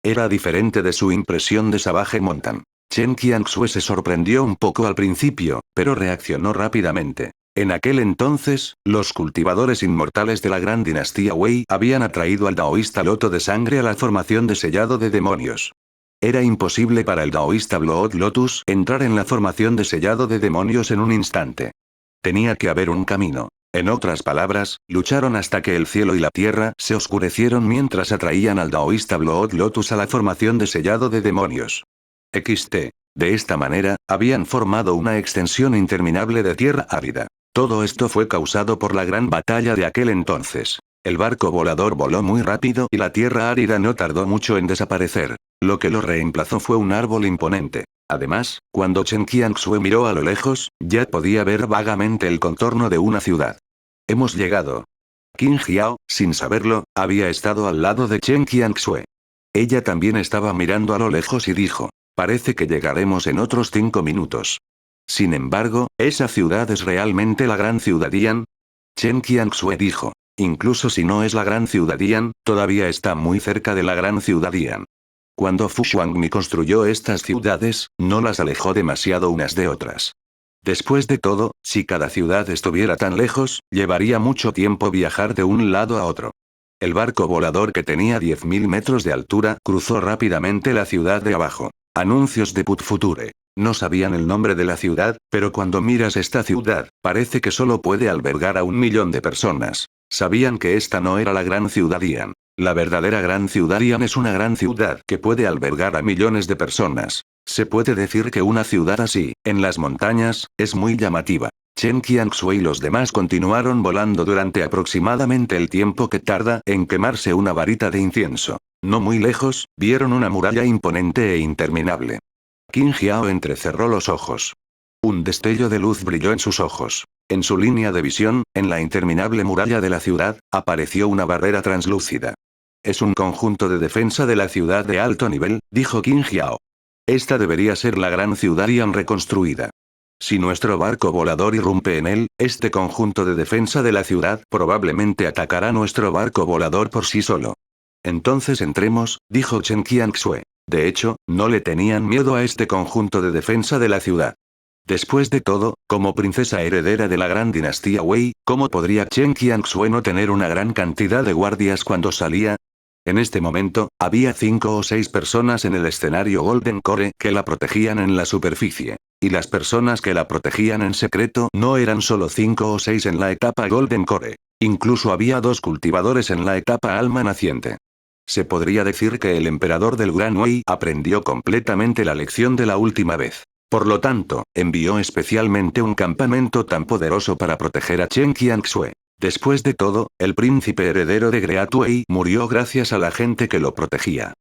Era diferente de su impresión de Savage Mountain. Chen Qianxue se sorprendió un poco al principio, pero reaccionó rápidamente. En aquel entonces, los cultivadores inmortales de la gran dinastía Wei habían atraído al daoísta Loto de Sangre a la formación de sellado de demonios. Era imposible para el daoísta Blood Lotus entrar en la formación de sellado de demonios en un instante. Tenía que haber un camino. En otras palabras, lucharon hasta que el cielo y la tierra se oscurecieron mientras atraían al daoísta Blood Lotus a la formación de sellado de demonios. XT. De esta manera, habían formado una extensión interminable de tierra árida. Todo esto fue causado por la gran batalla de aquel entonces. El barco volador voló muy rápido y la tierra árida no tardó mucho en desaparecer. Lo que lo reemplazó fue un árbol imponente. Además, cuando Chen Qianxue miró a lo lejos, ya podía ver vagamente el contorno de una ciudad. Hemos llegado. Qin Jiao, sin saberlo, había estado al lado de Chen Qianxue. Ella también estaba mirando a lo lejos y dijo, parece que llegaremos en otros 5 minutos. Sin embargo, ¿esa ciudad es realmente la gran ciudad Yan? Chen Qianxue dijo, incluso si no es la gran ciudad Yan, todavía está muy cerca de la gran ciudad Yan. Cuando Fu Xuangmi construyó estas ciudades, no las alejó demasiado unas de otras. Después de todo, si cada ciudad estuviera tan lejos, llevaría mucho tiempo viajar de un lado a otro. El barco volador que tenía 10.000 metros de altura cruzó rápidamente la ciudad de abajo. Anuncios de Put Future. No sabían el nombre de la ciudad, pero cuando miras esta ciudad, parece que solo puede albergar a 1.000.000 de personas. Sabían que esta no era la gran ciudad Yan. La verdadera gran ciudad Yan es una gran ciudad que puede albergar a millones de personas. Se puede decir que una ciudad así, en las montañas, es muy llamativa. Chen Qianxue y los demás continuaron volando durante aproximadamente el tiempo que tarda en quemarse una varita de incienso. No muy lejos, vieron una muralla imponente e interminable. Qin Jiao entrecerró los ojos. Un destello de luz brilló en sus ojos. En su línea de visión, en la interminable muralla de la ciudad, apareció una barrera translúcida. Es un conjunto de defensa de la ciudad de alto nivel, dijo Qin Jiao. Esta debería ser la gran ciudad Yan reconstruida. Si nuestro barco volador irrumpe en él, este conjunto de defensa de la ciudad probablemente atacará nuestro barco volador por sí solo. Entonces entremos, dijo Chen Qianxue. De hecho, no le tenían miedo a este conjunto de defensa de la ciudad. Después de todo, como princesa heredera de la gran dinastía Wei, ¿cómo podría Chen Qianxue no tener una gran cantidad de guardias cuando salía? En este momento, había 5 o 6 personas en el escenario Golden Core que la protegían en la superficie. Y las personas que la protegían en secreto no eran solo 5 o 6 en la etapa Golden Core. Incluso había 2 cultivadores en la etapa Alma Naciente. Se podría decir que el emperador del Gran Wei aprendió completamente la lección de la última vez. Por lo tanto, envió especialmente un campamento tan poderoso para proteger a Chen Qianxue. Después de todo, el príncipe heredero de Great Wei murió gracias a la gente que lo protegía.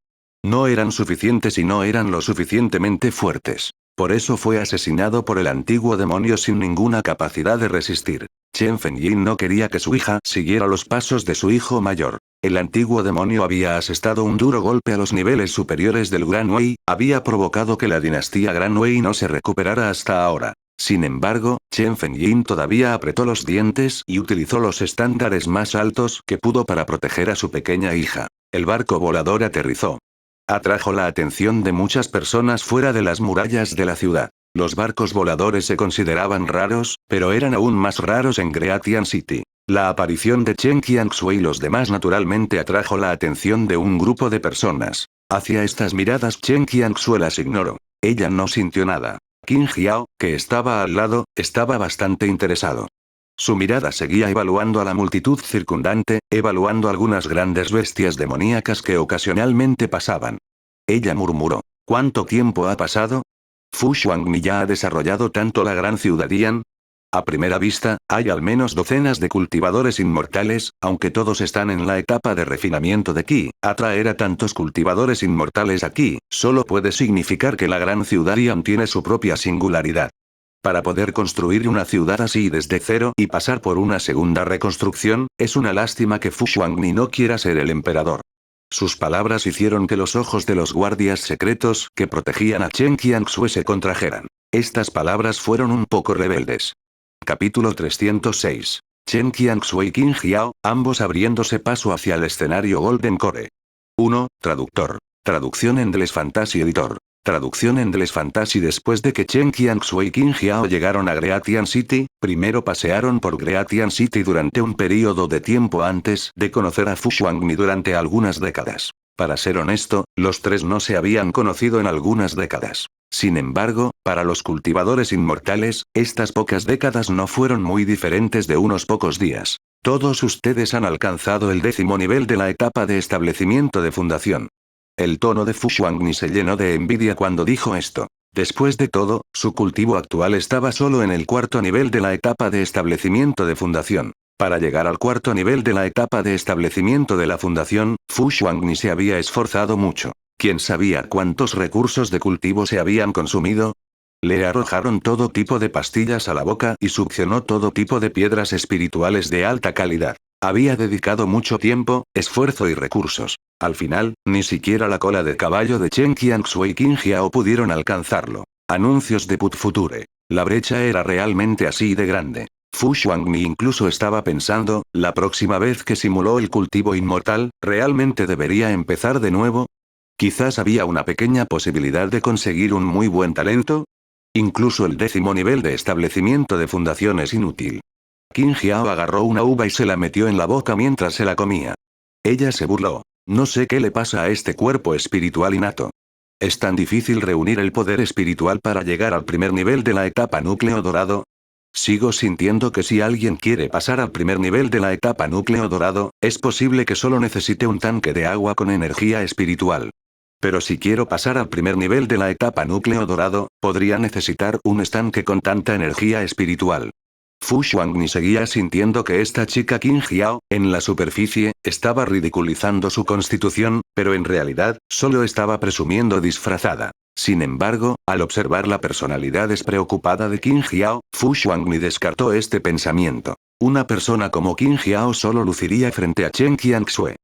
No eran suficientes y no eran lo suficientemente fuertes. Por eso fue asesinado por el antiguo demonio sin ninguna capacidad de resistir. Chen Fengyin no quería que su hija siguiera los pasos de su hijo mayor. El antiguo demonio había asestado un duro golpe a los niveles superiores del Gran Wei, había provocado que la dinastía Gran Wei no se recuperara hasta ahora. Sin embargo, Chen Fengyin todavía apretó los dientes y utilizó los estándares más altos que pudo para proteger a su pequeña hija. El barco volador aterrizó. Atrajo la atención de muchas personas fuera de las murallas de la ciudad. Los barcos voladores se consideraban raros, pero eran aún más raros en Greatian City. La aparición de Chen Qianxue y los demás naturalmente atrajo la atención de un grupo de personas. Hacia estas miradas Chen Qianxue las ignoró. Ella no sintió nada. Qin Jiao, que estaba al lado, estaba bastante interesado. Su mirada seguía evaluando a la multitud circundante, evaluando algunas grandes bestias demoníacas que ocasionalmente pasaban. Ella murmuró: ¿cuánto tiempo ha pasado? ¿Fu Xuanmi ya ha desarrollado tanto la gran ciudad Yan? A primera vista, hay al menos docenas de cultivadores inmortales, aunque todos están en la etapa de refinamiento de Qi. Atraer a tantos cultivadores inmortales aquí, solo puede significar que la gran ciudad Yan tiene su propia singularidad. Para poder construir una ciudad así desde cero y pasar por una segunda reconstrucción, es una lástima que Fu Xuanmi no quiera ser el emperador. Sus palabras hicieron que los ojos de los guardias secretos que protegían a Chen Qianxue se contrajeran. Estas palabras fueron un poco rebeldes. Capítulo 306. Chen Qianxue y Qin Jiao, ambos abriéndose paso hacia el escenario Golden Core. 1. Traductor. Traducción en Endless Fantasy Editor. Traducción en Endless Fantasy. Después de que Chen Qianxue y Qin Jiao llegaron a Greatian City, primero pasearon por Greatian City durante un período de tiempo antes de conocer a Fu Xuanmi durante algunas décadas. Para ser honesto, los tres no se habían conocido en algunas décadas. Sin embargo, para los cultivadores inmortales, estas pocas décadas no fueron muy diferentes de unos pocos días. Todos ustedes han alcanzado el 10º nivel de la etapa de establecimiento de fundación. El tono de Fu Xuanmi se llenó de envidia cuando dijo esto. Después de todo, su cultivo actual estaba solo en el 4º nivel de la etapa de establecimiento de fundación. Para llegar al 4º nivel de la etapa de establecimiento de la fundación, Fu Xuanmi se había esforzado mucho. ¿Quién sabía cuántos recursos de cultivo se habían consumido? Le arrojaron todo tipo de pastillas a la boca y succionó todo tipo de piedras espirituales de alta calidad. Había dedicado mucho tiempo, esfuerzo y recursos. Al final, ni siquiera la cola de caballo de Chen Qianxue y Qin Jiao pudieron alcanzarlo. Anuncios de Put Future. La brecha era realmente así de grande. Fu Xuanmi incluso estaba pensando, la próxima vez que simuló el cultivo inmortal, ¿realmente debería empezar de nuevo? Quizás había una pequeña posibilidad de conseguir un muy buen talento. Incluso el 10º nivel de establecimiento de fundación es inútil. Qin Jiao agarró una uva y se la metió en la boca mientras se la comía. Ella se burló. No sé qué le pasa a este cuerpo espiritual innato. ¿Es tan difícil reunir el poder espiritual para llegar al primer nivel de la etapa núcleo dorado? Sigo sintiendo que si alguien quiere pasar al primer nivel de la etapa núcleo dorado, es posible que solo necesite un tanque de agua con energía espiritual. Pero si quiero pasar al primer nivel de la etapa núcleo dorado, podría necesitar un estanque con tanta energía espiritual. Fu Xuanmi seguía sintiendo que esta chica Qin Jiao, en la superficie, estaba ridiculizando su constitución, pero en realidad, solo estaba presumiendo disfrazada. Sin embargo, al observar la personalidad despreocupada de Qin Jiao, Fu Xuanmi descartó este pensamiento. Una persona como Qin Jiao solo luciría frente a Chen Qianxue.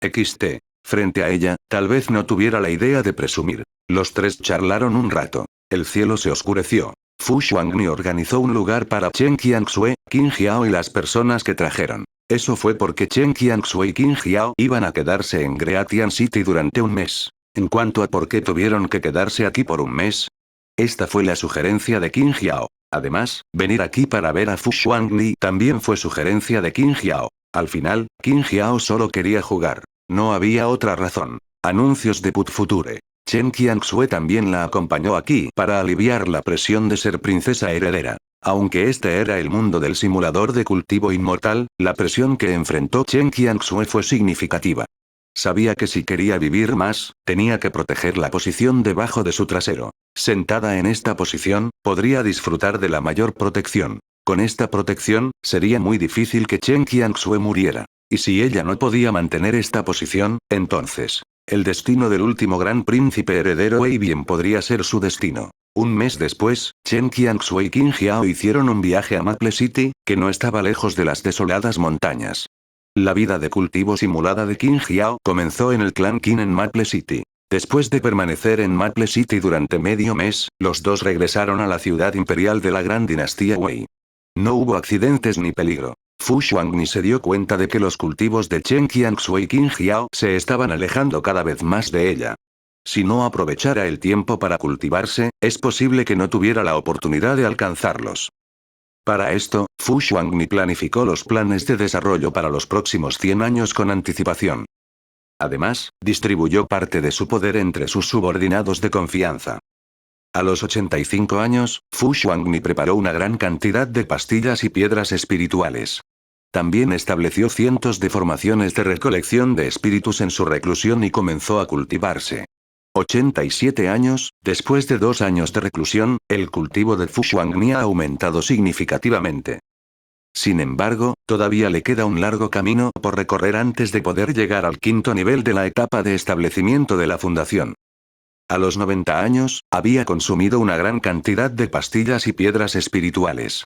XT. Frente a ella, tal vez no tuviera la idea de presumir. Los tres charlaron un rato. El cielo se oscureció. Fu Xuanmi organizó un lugar para Chen Qianxue, Qin Jiao y las personas que trajeron. Eso fue porque Chen Qianxue y Qin Jiao iban a quedarse en Greatian City durante un mes. En cuanto a por qué tuvieron que quedarse aquí por un mes, esta fue la sugerencia de Qin Jiao. Además, venir aquí para ver a Fu Xuanmi también fue sugerencia de Qin Jiao. Al final, Qin Jiao solo quería jugar. No había otra razón. Anuncios de Put Future. Chen Qianxue también la acompañó aquí para aliviar la presión de ser princesa heredera. Aunque este era el mundo del simulador de cultivo inmortal, la presión que enfrentó Chen Qianxue fue significativa. Sabía que si quería vivir más, tenía que proteger la posición debajo de su trasero. Sentada en esta posición, podría disfrutar de la mayor protección. Con esta protección, sería muy difícil que Chen Qianxue muriera. Y si ella no podía mantener esta posición, entonces, el destino del último gran príncipe heredero Wei bien podría ser su destino. Un mes después, Chen Qianxue y Qin Jiao hicieron un viaje a Maple City, que no estaba lejos de las desoladas montañas. La vida de cultivo simulada de Qin Jiao comenzó en el clan Qin en Maple City. Después de permanecer en Maple City durante medio mes, los dos regresaron a la ciudad imperial de la gran dinastía Wei. No hubo accidentes ni peligro. Fu Xuangni se dio cuenta de que los cultivos de Chen Qianxue y Qin Jiao se estaban alejando cada vez más de ella. Si no aprovechara el tiempo para cultivarse, es posible que no tuviera la oportunidad de alcanzarlos. Para esto, Fu Xuangni planificó los planes de desarrollo para los próximos 100 años con anticipación. Además, distribuyó parte de su poder entre sus subordinados de confianza. A los 85 años, Fu Xuangni preparó una gran cantidad de pastillas y piedras espirituales. También estableció cientos de formaciones de recolección de espíritus en su reclusión y comenzó a cultivarse. 87 años, después de 2 años de reclusión, el cultivo de Fu Xuangni ha aumentado significativamente. Sin embargo, todavía le queda un largo camino por recorrer antes de poder llegar al 5.º nivel de la etapa de establecimiento de la fundación. A los 90 años, había consumido una gran cantidad de pastillas y piedras espirituales.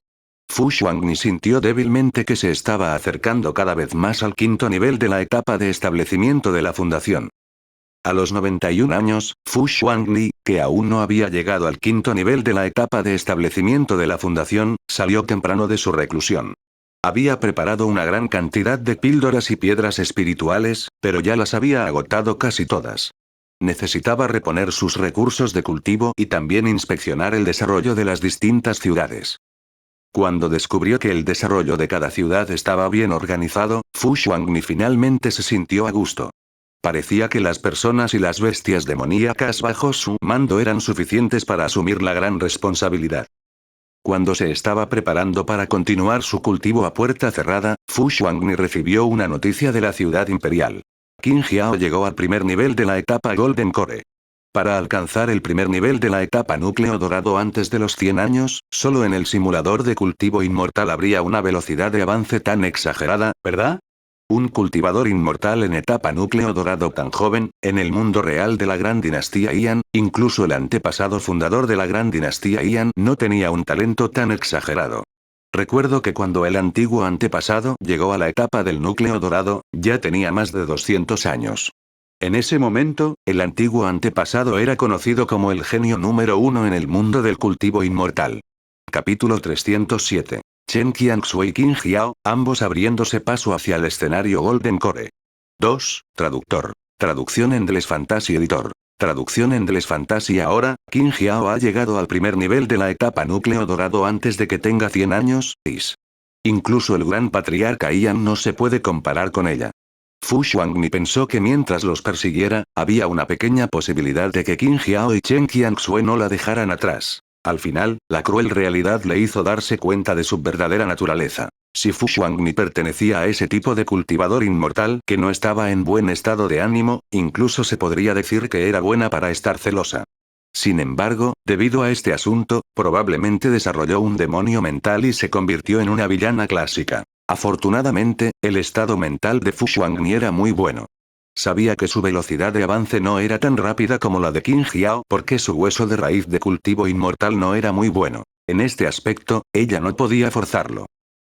Fu Xuangni sintió débilmente que se estaba acercando cada vez más al 5.º nivel de la etapa de establecimiento de la fundación. A los 91 años, Fu Xuangni, que aún no había llegado al 5.º nivel de la etapa de establecimiento de la fundación, salió temprano de su reclusión. Había preparado una gran cantidad de píldoras y piedras espirituales, pero ya las había agotado casi todas. Necesitaba reponer sus recursos de cultivo y también inspeccionar el desarrollo de las distintas ciudades. Cuando descubrió que el desarrollo de cada ciudad estaba bien organizado, Fu Xuangni finalmente se sintió a gusto. Parecía que las personas y las bestias demoníacas bajo su mando eran suficientes para asumir la gran responsabilidad. Cuando se estaba preparando para continuar su cultivo a puerta cerrada, Fu Xuangni recibió una noticia de la ciudad imperial. Qin Jiao llegó al primer nivel de la etapa Golden Core. Para alcanzar el primer nivel de la etapa núcleo dorado antes de los 100 años, solo en el simulador de cultivo inmortal habría una velocidad de avance tan exagerada, ¿verdad? Un cultivador inmortal en etapa núcleo dorado tan joven, en el mundo real de la gran dinastía Yan, incluso el antepasado fundador de la gran dinastía Yan no tenía un talento tan exagerado. Recuerdo que cuando el antiguo antepasado llegó a la etapa del núcleo dorado, ya tenía más de 200 años. En ese momento, el antiguo antepasado era conocido como el genio número 1 en el mundo del cultivo inmortal. Capítulo 307. Chen Qianxue y Qin Jiao, ambos abriéndose paso hacia el escenario Golden Core. 2. Traductor. Traducción en Endless Fantasy Editor. Traducción en Endless Fantasy. Ahora, Qin Jiao ha llegado al primer nivel de la etapa núcleo dorado antes de que tenga 100 años, incluso el gran patriarca Yan no se puede comparar con ella. Fu Xuangni pensó que mientras los persiguiera, había una pequeña posibilidad de que Qin Jiao y Chen Qianxue no la dejaran atrás. Al final, la cruel realidad le hizo darse cuenta de su verdadera naturaleza. Si Fu Xuangni pertenecía a ese tipo de cultivador inmortal que no estaba en buen estado de ánimo, incluso se podría decir que era buena para estar celosa. Sin embargo, debido a este asunto, probablemente desarrolló un demonio mental y se convirtió en una villana clásica. Afortunadamente, el estado mental de Fu Xuangni era muy bueno. Sabía que su velocidad de avance no era tan rápida como la de Qin Jiao porque su hueso de raíz de cultivo inmortal no era muy bueno. En este aspecto, ella no podía forzarlo.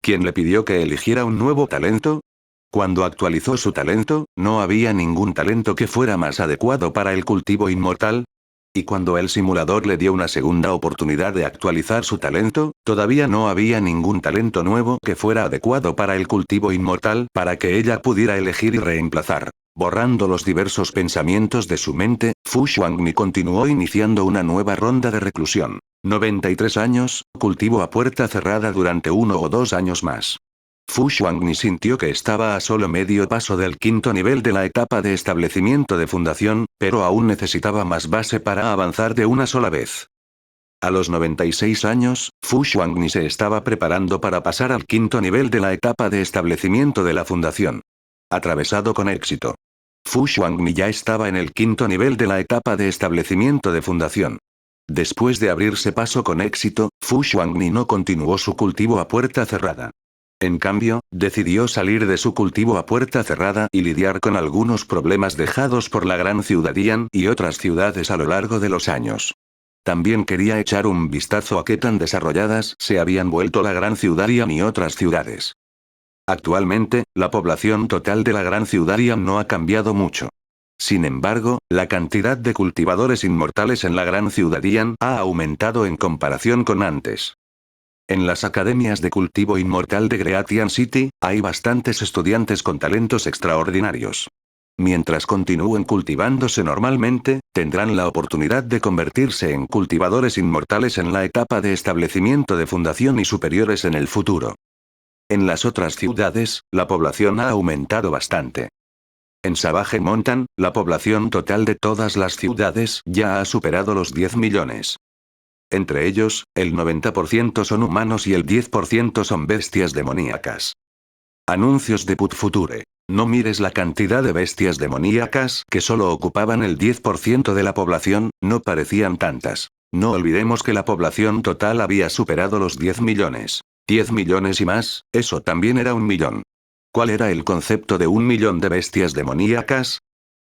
¿Quién le pidió que eligiera un nuevo talento? Cuando actualizó su talento, no había ningún talento que fuera más adecuado para el cultivo inmortal. Y cuando el simulador le dio una segunda oportunidad de actualizar su talento, todavía no había ningún talento nuevo que fuera adecuado para el cultivo inmortal para que ella pudiera elegir y reemplazar. Borrando los diversos pensamientos de su mente, Fu Xuangni continuó iniciando una nueva ronda de reclusión. 93 años, cultivo a puerta cerrada durante 1 o 2 años más. Fu Xuangni sintió que estaba a solo medio paso del quinto nivel de la etapa de establecimiento de fundación, pero aún necesitaba más base para avanzar de una sola vez. A los 96 años, Fu Xuangni se estaba preparando para pasar al quinto nivel de la etapa de establecimiento de la fundación. Atravesado con éxito. Fu Xuangni ya estaba en el quinto nivel de la etapa de establecimiento de fundación. Después de abrirse paso con éxito, Fu Xuangni no continuó su cultivo a puerta cerrada. En cambio, decidió salir de su cultivo a puerta cerrada y lidiar con algunos problemas dejados por la gran ciudad Yan y otras ciudades a lo largo de los años. También quería echar un vistazo a qué tan desarrolladas se habían vuelto la gran ciudad Yan y otras ciudades. Actualmente, la población total de la gran ciudad Yan no ha cambiado mucho. Sin embargo, la cantidad de cultivadores inmortales en la gran ciudad Yan ha aumentado en comparación con antes. En las academias de cultivo inmortal de Greatian City, hay bastantes estudiantes con talentos extraordinarios. Mientras continúen cultivándose normalmente, tendrán la oportunidad de convertirse en cultivadores inmortales en la etapa de establecimiento de fundación y superiores en el futuro. En las otras ciudades, la población ha aumentado bastante. En Savage Mountain, la población total de todas las ciudades ya ha superado los 10 millones. Entre ellos, el 90% son humanos y el 10% son bestias demoníacas. Anuncios de Put Future. No mires la cantidad de bestias demoníacas que solo ocupaban el 10% de la población, no parecían tantas. No olvidemos que la población total había superado los 10 millones. 10 millones y más, eso también era 1 millón. ¿Cuál era el concepto de 1 millón de bestias demoníacas?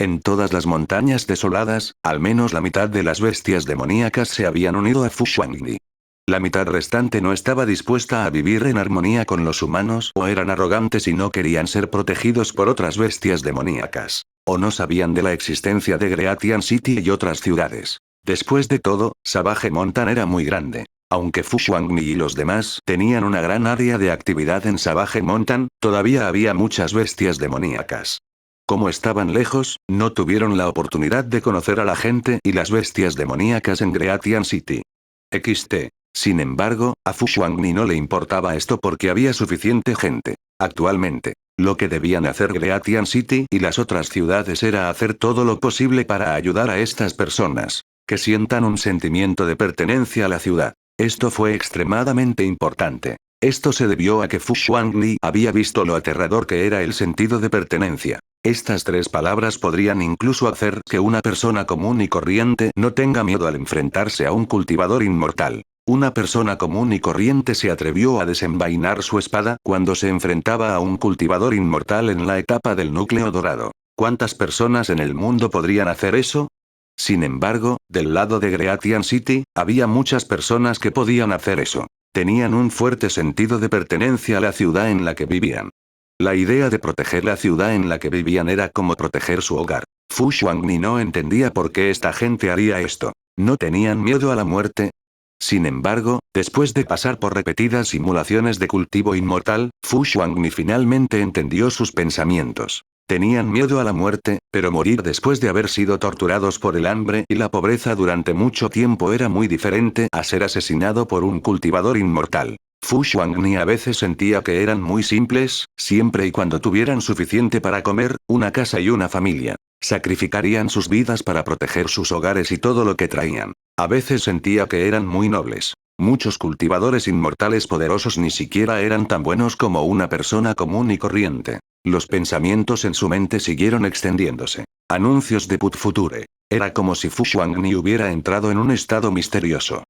En todas las montañas desoladas, al menos la mitad de las bestias demoníacas se habían unido a Fu Xuangni. La mitad restante no estaba dispuesta a vivir en armonía con los humanos o eran arrogantes y no querían ser protegidos por otras bestias demoníacas. O no sabían de la existencia de Greatian City y otras ciudades. Después de todo, Savage Mountain era muy grande. Aunque Fu Xuangni y los demás tenían una gran área de actividad en Savage Mountain, todavía había muchas bestias demoníacas. Como estaban lejos, no tuvieron la oportunidad de conocer a la gente y las bestias demoníacas en Greatian City. XT. Sin embargo, a Fu Xuangni no le importaba esto porque había suficiente gente. Actualmente, lo que debían hacer Greatian City y las otras ciudades era hacer todo lo posible para ayudar a estas personas, que sientan un sentimiento de pertenencia a la ciudad. Esto fue extremadamente importante. Esto se debió a que Fu Xuangni había visto lo aterrador que era el sentido de pertenencia. Estas tres palabras podrían incluso hacer que una persona común y corriente no tenga miedo al enfrentarse a un cultivador inmortal. Una persona común y corriente se atrevió a desenvainar su espada cuando se enfrentaba a un cultivador inmortal en la etapa del núcleo dorado. ¿Cuántas personas en el mundo podrían hacer eso? Sin embargo, del lado de Greatian City, había muchas personas que podían hacer eso. Tenían un fuerte sentido de pertenencia a la ciudad en la que vivían. La idea de proteger la ciudad en la que vivían era como proteger su hogar. Fu Xuangni no entendía por qué esta gente haría esto. ¿No tenían miedo a la muerte? Sin embargo, después de pasar por repetidas simulaciones de cultivo inmortal, Fu Xuangni finalmente entendió sus pensamientos. Tenían miedo a la muerte, pero morir después de haber sido torturados por el hambre y la pobreza durante mucho tiempo era muy diferente a ser asesinado por un cultivador inmortal. Fu Xuangni a veces sentía que eran muy simples, siempre y cuando tuvieran suficiente para comer, una casa y una familia. Sacrificarían sus vidas para proteger sus hogares y todo lo que traían. A veces sentía que eran muy nobles. Muchos cultivadores inmortales poderosos ni siquiera eran tan buenos como una persona común y corriente. Los pensamientos en su mente siguieron extendiéndose. Anuncios de Put Future. Era como si Fu Xuangni hubiera entrado en un estado misterioso.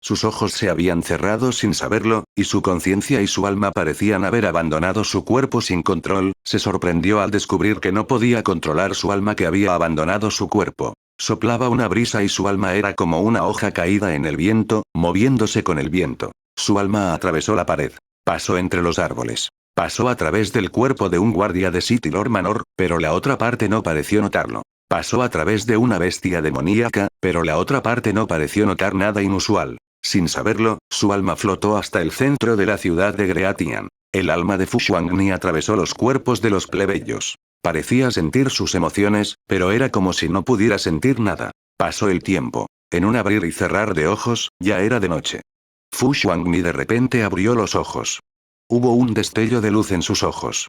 Sus ojos se habían cerrado sin saberlo, y su conciencia y su alma parecían haber abandonado su cuerpo sin control. Se sorprendió al descubrir que no podía controlar su alma que había abandonado su cuerpo. Soplaba una brisa y su alma era como una hoja caída en el viento, moviéndose con el viento. Su alma atravesó la pared. Pasó entre los árboles. Pasó a través del cuerpo de un guardia de City Lord Manor, pero la otra parte no pareció notarlo. Pasó a través de una bestia demoníaca, pero la otra parte no pareció notar nada inusual. Sin saberlo, su alma flotó hasta el centro de la ciudad de Greatian. El alma de Fu Xuangni atravesó los cuerpos de los plebeyos. Parecía sentir sus emociones, pero era como si no pudiera sentir nada. Pasó el tiempo. En un abrir y cerrar de ojos, ya era de noche. Fu Xuangni de repente abrió los ojos. Hubo un destello de luz en sus ojos.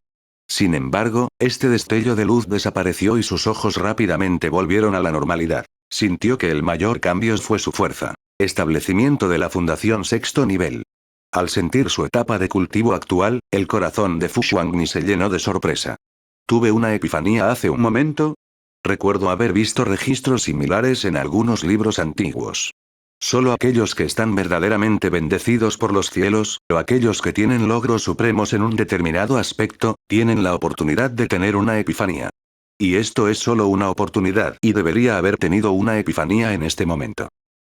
Sin embargo, este destello de luz desapareció y sus ojos rápidamente volvieron a la normalidad. Sintió que el mayor cambio fue su fuerza. Establecimiento de la Fundación Sexto Nivel. Al sentir su etapa de cultivo actual, el corazón de Fu Xuangni se llenó de sorpresa. Tuve una epifanía hace un momento. Recuerdo haber visto registros similares en algunos libros antiguos. Solo aquellos que están verdaderamente bendecidos por los cielos, o aquellos que tienen logros supremos en un determinado aspecto, tienen la oportunidad de tener una epifanía. Y esto es solo una oportunidad, y debería haber tenido una epifanía en este momento.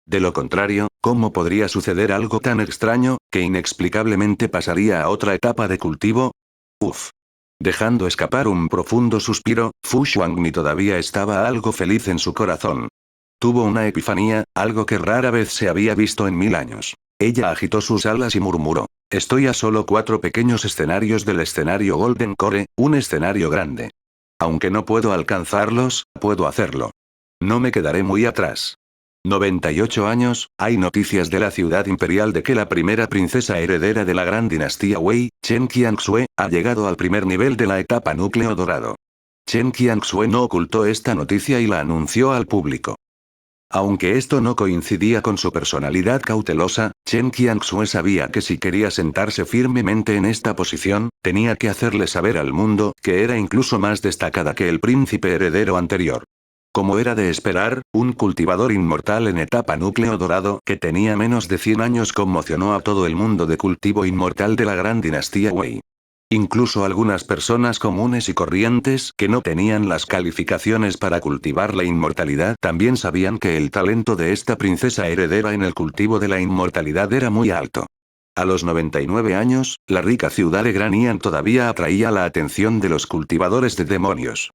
De lo contrario, ¿cómo podría suceder algo tan extraño, que inexplicablemente pasaría a otra etapa de cultivo? Uf. Dejando escapar un profundo suspiro, Fu Xuangni todavía estaba algo feliz en su corazón. Tuvo una epifanía, algo que rara vez se había visto en 1000 años. Ella agitó sus alas y murmuró: estoy a solo 4 pequeños escenarios del escenario Golden Core, un escenario grande. Aunque no puedo alcanzarlos, puedo hacerlo. No me quedaré muy atrás. 98 años, hay noticias de la ciudad imperial de que la primera princesa heredera de la gran dinastía Wei, Chen Qianxue, ha llegado al primer nivel de la etapa núcleo dorado. Chen Qianxue no ocultó esta noticia y la anunció al público. Aunque esto no coincidía con su personalidad cautelosa, Chen Qianxue sabía que si quería sentarse firmemente en esta posición, tenía que hacerle saber al mundo que era incluso más destacada que el príncipe heredero anterior. Como era de esperar, un cultivador inmortal en etapa núcleo dorado que tenía menos de 100 años conmocionó a todo el mundo de cultivo inmortal de la gran dinastía Wei. Incluso algunas personas comunes y corrientes que no tenían las calificaciones para cultivar la inmortalidad también sabían que el talento de esta princesa heredera en el cultivo de la inmortalidad era muy alto. A los 99 años, la rica ciudad de Gran Ian todavía atraía la atención de los cultivadores de demonios.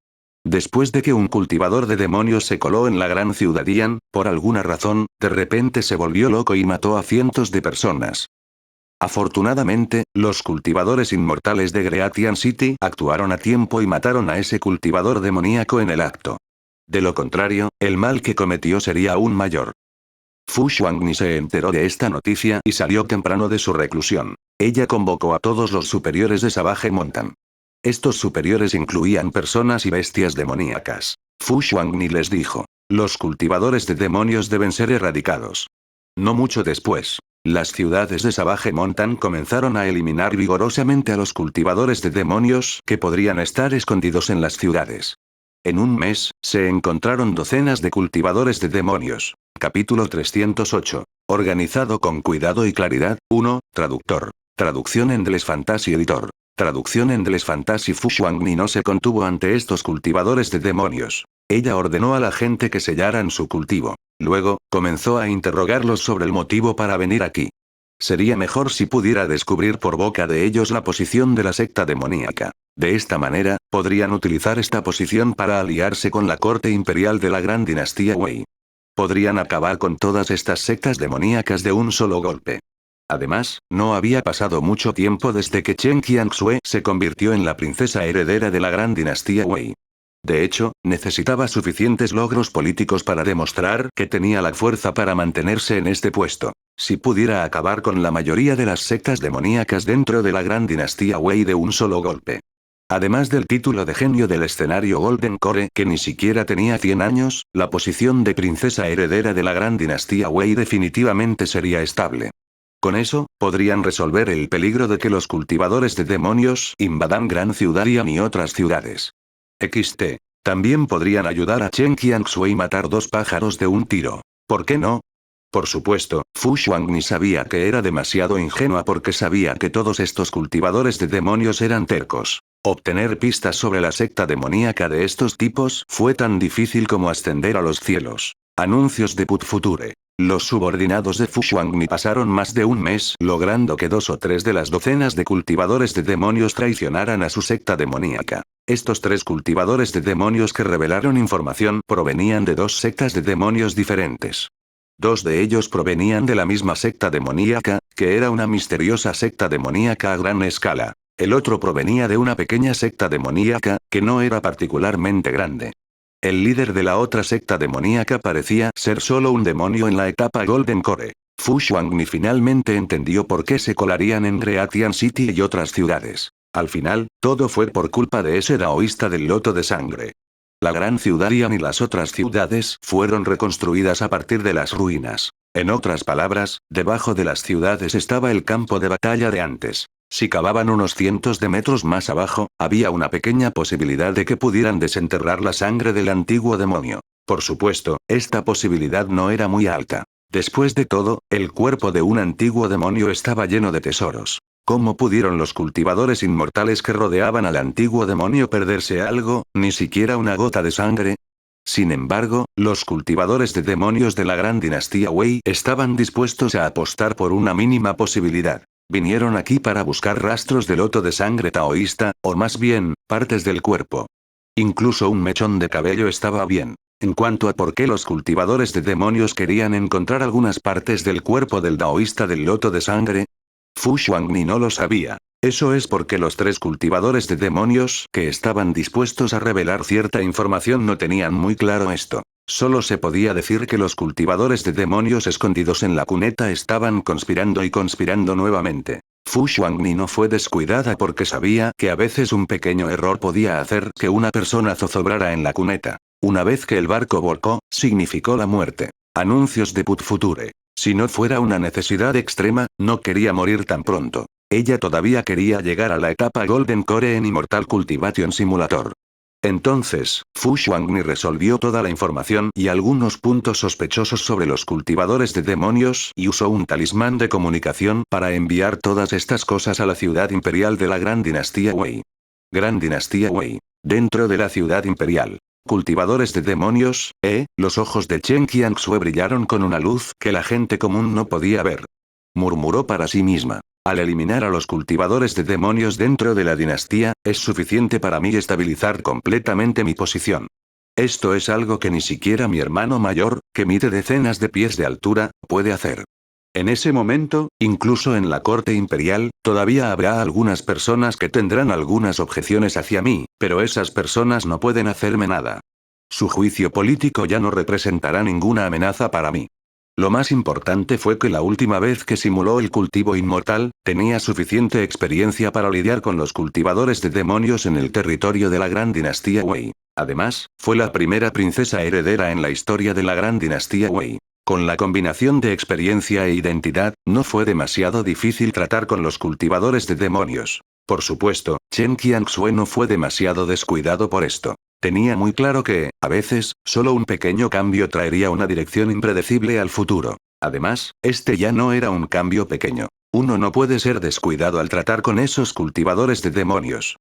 Después de que un cultivador de demonios se coló en la gran ciudad Ian, por alguna razón, de repente se volvió loco y mató a cientos de personas. Afortunadamente, los cultivadores inmortales de Greatian City actuaron a tiempo y mataron a ese cultivador demoníaco en el acto. De lo contrario, el mal que cometió sería aún mayor. Fu Xuangni se enteró de esta noticia y salió temprano de su reclusión. Ella convocó a todos los superiores de Savage Mountain. Estos superiores incluían personas y bestias demoníacas. Fu Xuangni les dijo: los cultivadores de demonios deben ser erradicados. No mucho después, las ciudades de Savage Mountain comenzaron a eliminar vigorosamente a los cultivadores de demonios que podrían estar escondidos en las ciudades. En un mes, se encontraron docenas de cultivadores de demonios. Capítulo 308. Organizado con cuidado y claridad. 1. Traductor. Traducción Endless Fantasy Editor. Traducción Endless Fantasy. Fu Xuangni no se contuvo ante estos cultivadores de demonios. Ella ordenó a la gente que sellaran su cultivo. Luego, comenzó a interrogarlos sobre el motivo para venir aquí. Sería mejor si pudiera descubrir por boca de ellos la posición de la secta demoníaca. De esta manera, podrían utilizar esta posición para aliarse con la corte imperial de la gran dinastía Wei. Podrían acabar con todas estas sectas demoníacas de un solo golpe. Además, no había pasado mucho tiempo desde que Chen Qianxue se convirtió en la princesa heredera de la gran dinastía Wei. De hecho, necesitaba suficientes logros políticos para demostrar que tenía la fuerza para mantenerse en este puesto. Si pudiera acabar con la mayoría de las sectas demoníacas dentro de la gran dinastía Wei de un solo golpe. Además del título de genio del escenario Golden Core que ni siquiera tenía 100 años, la posición de princesa heredera de la gran dinastía Wei definitivamente sería estable. Con eso, podrían resolver el peligro de que los cultivadores de demonios invadan Gran Ciudad Ian y otras ciudades. XT. También podrían ayudar a Chen Qianxue y matar 2 pájaros de un tiro. ¿Por qué no? Por supuesto, Fu Xuangni sabía que era demasiado ingenua porque sabía que todos estos cultivadores de demonios eran tercos. Obtener pistas sobre la secta demoníaca de estos tipos fue tan difícil como ascender a los cielos. Anuncios de Put Future. Los subordinados de Fu Xuangni pasaron más de un mes logrando que 2 o 3 de las docenas de cultivadores de demonios traicionaran a su secta demoníaca. Estos 3 cultivadores de demonios que revelaron información provenían de 2 sectas de demonios diferentes. 2 de ellos provenían de la misma secta demoníaca, que era una misteriosa secta demoníaca a gran escala. El otro provenía de una pequeña secta demoníaca, que no era particularmente grande. El líder de la otra secta demoníaca parecía ser solo un demonio en la etapa Golden Core. Fu Xuangni finalmente entendió por qué se colarían en Reatian City y otras ciudades. Al final, todo fue por culpa de ese daoísta del loto de sangre. La gran ciudad Ian y las otras ciudades fueron reconstruidas a partir de las ruinas. En otras palabras, debajo de las ciudades estaba el campo de batalla de antes. Si cavaban unos cientos de metros más abajo, había una pequeña posibilidad de que pudieran desenterrar la sangre del antiguo demonio. Por supuesto, esta posibilidad no era muy alta. Después de todo, el cuerpo de un antiguo demonio estaba lleno de tesoros. ¿Cómo pudieron los cultivadores inmortales que rodeaban al antiguo demonio perderse algo, ni siquiera una gota de sangre? Sin embargo, los cultivadores de demonios de la gran dinastía Wei estaban dispuestos a apostar por una mínima posibilidad. Vinieron aquí para buscar rastros de loto de sangre taoísta, o más bien, partes del cuerpo. Incluso un mechón de cabello estaba bien. En cuanto a por qué los cultivadores de demonios querían encontrar algunas partes del cuerpo del daoísta del loto de sangre, Fu Xuangni no lo sabía. Eso es porque los tres cultivadores de demonios que estaban dispuestos a revelar cierta información no tenían muy claro esto. Solo se podía decir que los cultivadores de demonios escondidos en la cuneta estaban conspirando y conspirando nuevamente. Fu Xuangni no fue descuidada porque sabía que a veces un pequeño error podía hacer que una persona zozobrara en la cuneta. Una vez que el barco volcó, significó la muerte. Anuncios de Put Future. Si no fuera una necesidad extrema, no quería morir tan pronto. Ella todavía quería llegar a la etapa Golden Core en Immortal Cultivation Simulator. Entonces, Fu Xuangni resolvió toda la información y algunos puntos sospechosos sobre los cultivadores de demonios y usó un talismán de comunicación para enviar todas estas cosas a la ciudad imperial de la Gran Dinastía Wei. Gran Dinastía Wei. Dentro de la ciudad imperial. Cultivadores de demonios, los ojos de Chen Qianxue brillaron con una luz que la gente común no podía ver. Murmuró para sí misma. Al eliminar a los cultivadores de demonios dentro de la dinastía, es suficiente para mí estabilizar completamente mi posición. Esto es algo que ni siquiera mi hermano mayor, que mide decenas de pies de altura, puede hacer. En ese momento, incluso en la corte imperial, todavía habrá algunas personas que tendrán algunas objeciones hacia mí, pero esas personas no pueden hacerme nada. Su juicio político ya no representará ninguna amenaza para mí. Lo más importante fue que la última vez que simuló el cultivo inmortal, tenía suficiente experiencia para lidiar con los cultivadores de demonios en el territorio de la Gran Dinastía Wei. Además, fue la primera princesa heredera en la historia de la Gran Dinastía Wei. Con la combinación de experiencia e identidad, no fue demasiado difícil tratar con los cultivadores de demonios. Por supuesto, Chen Qianxue no fue demasiado descuidado por esto. Tenía muy claro que, a veces, solo un pequeño cambio traería una dirección impredecible al futuro. Además, este ya no era un cambio pequeño. Uno no puede ser descuidado al tratar con esos cultivadores de demonios.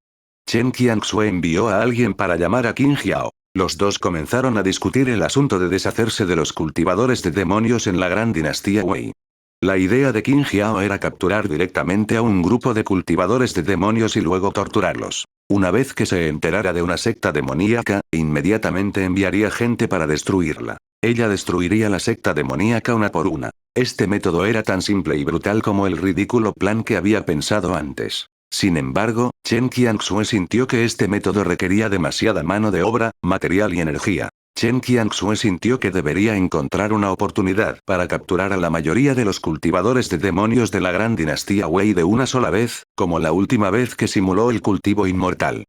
Chen Qianxue envió a alguien para llamar a Qin Jiao. Los dos comenzaron a discutir el asunto de deshacerse de los cultivadores de demonios en la Gran Dinastía Wei. La idea de Qin Jiao era capturar directamente a un grupo de cultivadores de demonios y luego torturarlos. Una vez que se enterara de una secta demoníaca, inmediatamente enviaría gente para destruirla. Ella destruiría la secta demoníaca una por una. Este método era tan simple y brutal como el ridículo plan que había pensado antes. Sin embargo, Chen Qianxue sintió que este método requería demasiada mano de obra, material y energía. Chen Qianxue sintió que debería encontrar una oportunidad para capturar a la mayoría de los cultivadores de demonios de la Gran Dinastía Wei de una sola vez, como la última vez que simuló el cultivo inmortal.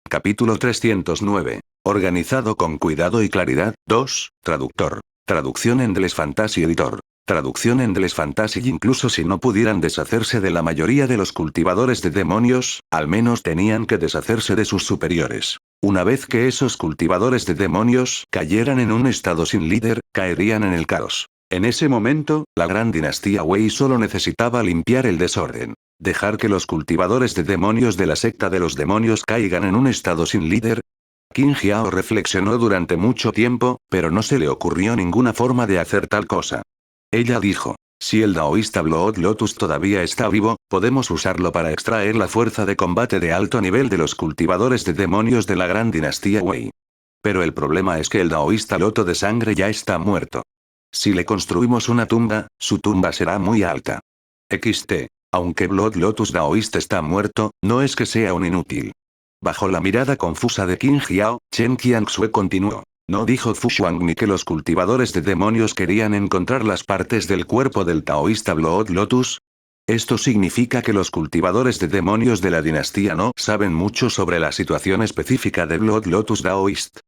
Capítulo 309. Organizado con cuidado y claridad. 2. Traductor. Traducción en Endless Fantasy Editor. Traducción en Endless Fantasy. Incluso si no pudieran deshacerse de la mayoría de los cultivadores de demonios, al menos tenían que deshacerse de sus superiores. Una vez que esos cultivadores de demonios cayeran en un estado sin líder, caerían en el caos. En ese momento, la Gran Dinastía Wei solo necesitaba limpiar el desorden. Dejar que los cultivadores de demonios de la secta de los demonios caigan en un estado sin líder. Qin Jiao reflexionó durante mucho tiempo, pero no se le ocurrió ninguna forma de hacer tal cosa. Ella dijo: si el daoísta Blood Lotus todavía está vivo, podemos usarlo para extraer la fuerza de combate de alto nivel de los cultivadores de demonios de la Gran Dinastía Wei. Pero el problema es que el daoísta Loto de Sangre ya está muerto. Si le construimos una tumba, su tumba será muy alta. XT. Aunque Blood Lotus daoísta está muerto, no es que sea un inútil. Bajo la mirada confusa de Qin Jiao, Chen Qianxue continuó. ¿No dijo Fu Xuanmi que los cultivadores de demonios querían encontrar las partes del cuerpo del taoísta Blood Lotus? Esto significa que los cultivadores de demonios de la dinastía no saben mucho sobre la situación específica de Blood Lotus Daoist.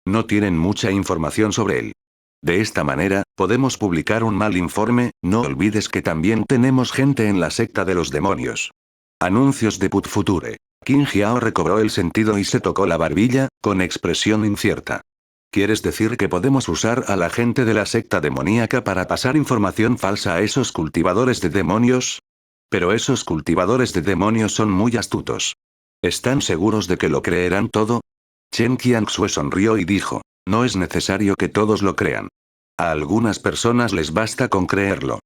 No tienen mucha información sobre él. De esta manera, podemos publicar un mal informe. No olvides que también tenemos gente en la secta de los demonios. Anuncios de Put Future. Qin Jiao recobró el sentido y se tocó la barbilla, con expresión incierta. ¿Quieres decir que podemos usar a la gente de la secta demoníaca para pasar información falsa a esos cultivadores de demonios? Pero esos cultivadores de demonios son muy astutos. ¿Están seguros de que lo creerán todo? Chen Qianxue sonrió y dijo, no es necesario que todos lo crean. A algunas personas les basta con creerlo.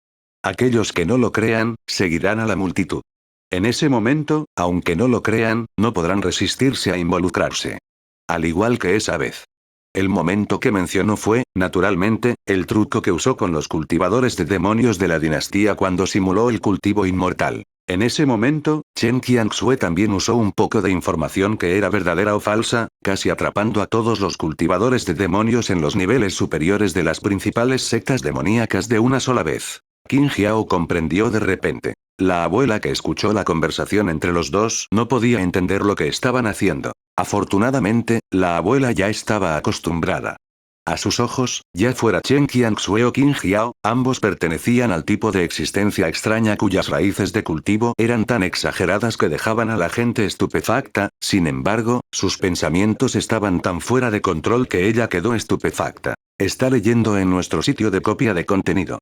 Aquellos que no lo crean, seguirán a la multitud. En ese momento, aunque no lo crean, no podrán resistirse a involucrarse. Al igual que esa vez. El momento que mencionó fue, naturalmente, el truco que usó con los cultivadores de demonios de la dinastía cuando simuló el cultivo inmortal. En ese momento, Chen Qianxue también usó un poco de información que era verdadera o falsa, casi atrapando a todos los cultivadores de demonios en los niveles superiores de las principales sectas demoníacas de una sola vez. Qin Jiao comprendió de repente. La abuela que escuchó la conversación entre los dos no podía entender lo que estaban haciendo. Afortunadamente, la abuela ya estaba acostumbrada. A sus ojos, ya fuera Chen Qianxue o Qin Jiao, ambos pertenecían al tipo de existencia extraña cuyas raíces de cultivo eran tan exageradas que dejaban a la gente estupefacta. Sin embargo, sus pensamientos estaban tan fuera de control que ella quedó estupefacta. Está leyendo en nuestro sitio de copia de contenido.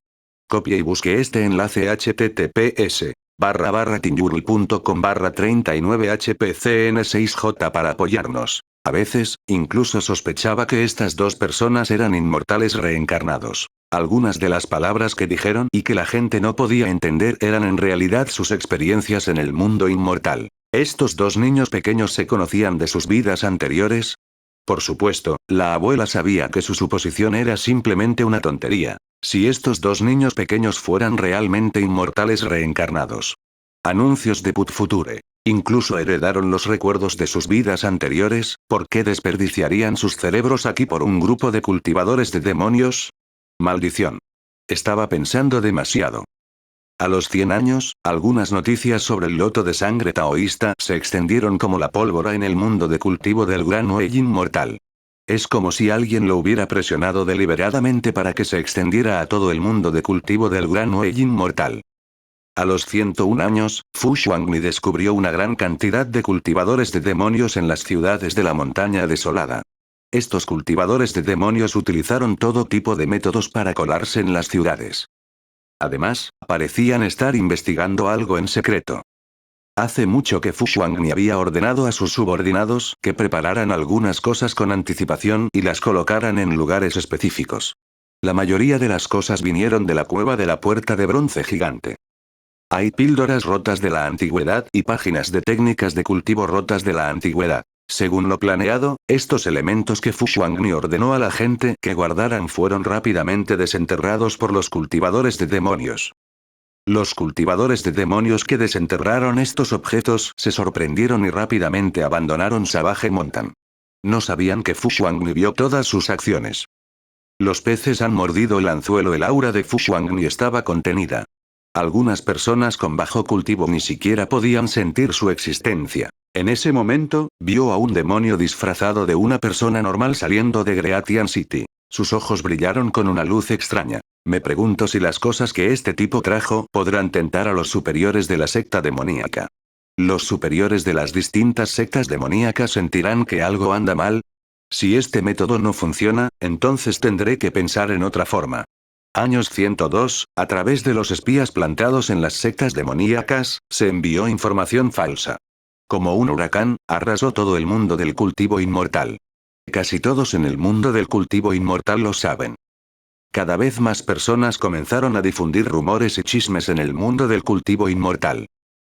Copie y busque este enlace https://tinyurl.com/39hpcn6j para apoyarnos. A veces, incluso sospechaba que estas dos personas eran inmortales reencarnados. Algunas de las palabras que dijeron y que la gente no podía entender eran en realidad sus experiencias en el mundo inmortal. ¿Estos dos niños pequeños se conocían de sus vidas anteriores? Por supuesto, la abuela sabía que su suposición era simplemente una tontería. Si estos dos niños pequeños fueran realmente inmortales reencarnados. Anuncios de Put Future. Incluso heredaron los recuerdos de sus vidas anteriores. ¿Por qué desperdiciarían sus cerebros aquí por un grupo de cultivadores de demonios? Maldición. Estaba pensando demasiado. A los 100 años, algunas noticias sobre el loto de sangre taoísta se extendieron como la pólvora en el mundo de cultivo del gran Wei inmortal. Es como si alguien lo hubiera presionado deliberadamente para que se extendiera a todo el mundo de cultivo del gran Wei inmortal. A los 101 años, Fu Xuanmi descubrió una gran cantidad de cultivadores de demonios en las ciudades de la montaña desolada. Estos cultivadores de demonios utilizaron todo tipo de métodos para colarse en las ciudades. Además, parecían estar investigando algo en secreto. Hace mucho que Fu Xuanmi había ordenado a sus subordinados que prepararan algunas cosas con anticipación y las colocaran en lugares específicos. La mayoría de las cosas vinieron de la cueva de la puerta de bronce gigante. Hay píldoras rotas de la antigüedad y páginas de técnicas de cultivo rotas de la antigüedad. Según lo planeado, estos elementos que Fu Xuanmi ordenó a la gente que guardaran fueron rápidamente desenterrados por los cultivadores de demonios. Los cultivadores de demonios que desenterraron estos objetos se sorprendieron y rápidamente abandonaron Savage Mountain. No sabían que Fu Xuanmi vio todas sus acciones. Los peces han mordido el anzuelo. El aura de Fu Xuanmi estaba contenida. Algunas personas con bajo cultivo ni siquiera podían sentir su existencia. En ese momento, vio a un demonio disfrazado de una persona normal saliendo de Greatian City. Sus ojos brillaron con una luz extraña. Me pregunto si las cosas que este tipo trajo podrán tentar a los superiores de la secta demoníaca. ¿Los superiores de las distintas sectas demoníacas sentirán que algo anda mal? Si este método no funciona, entonces tendré que pensar en otra forma. Años 102, a través de los espías plantados en las sectas demoníacas, se envió información falsa. Como un huracán, arrasó todo el mundo del cultivo inmortal. Casi todos en el mundo del cultivo inmortal lo saben. Cada vez más personas comenzaron a difundir rumores y chismes en el mundo del cultivo inmortal.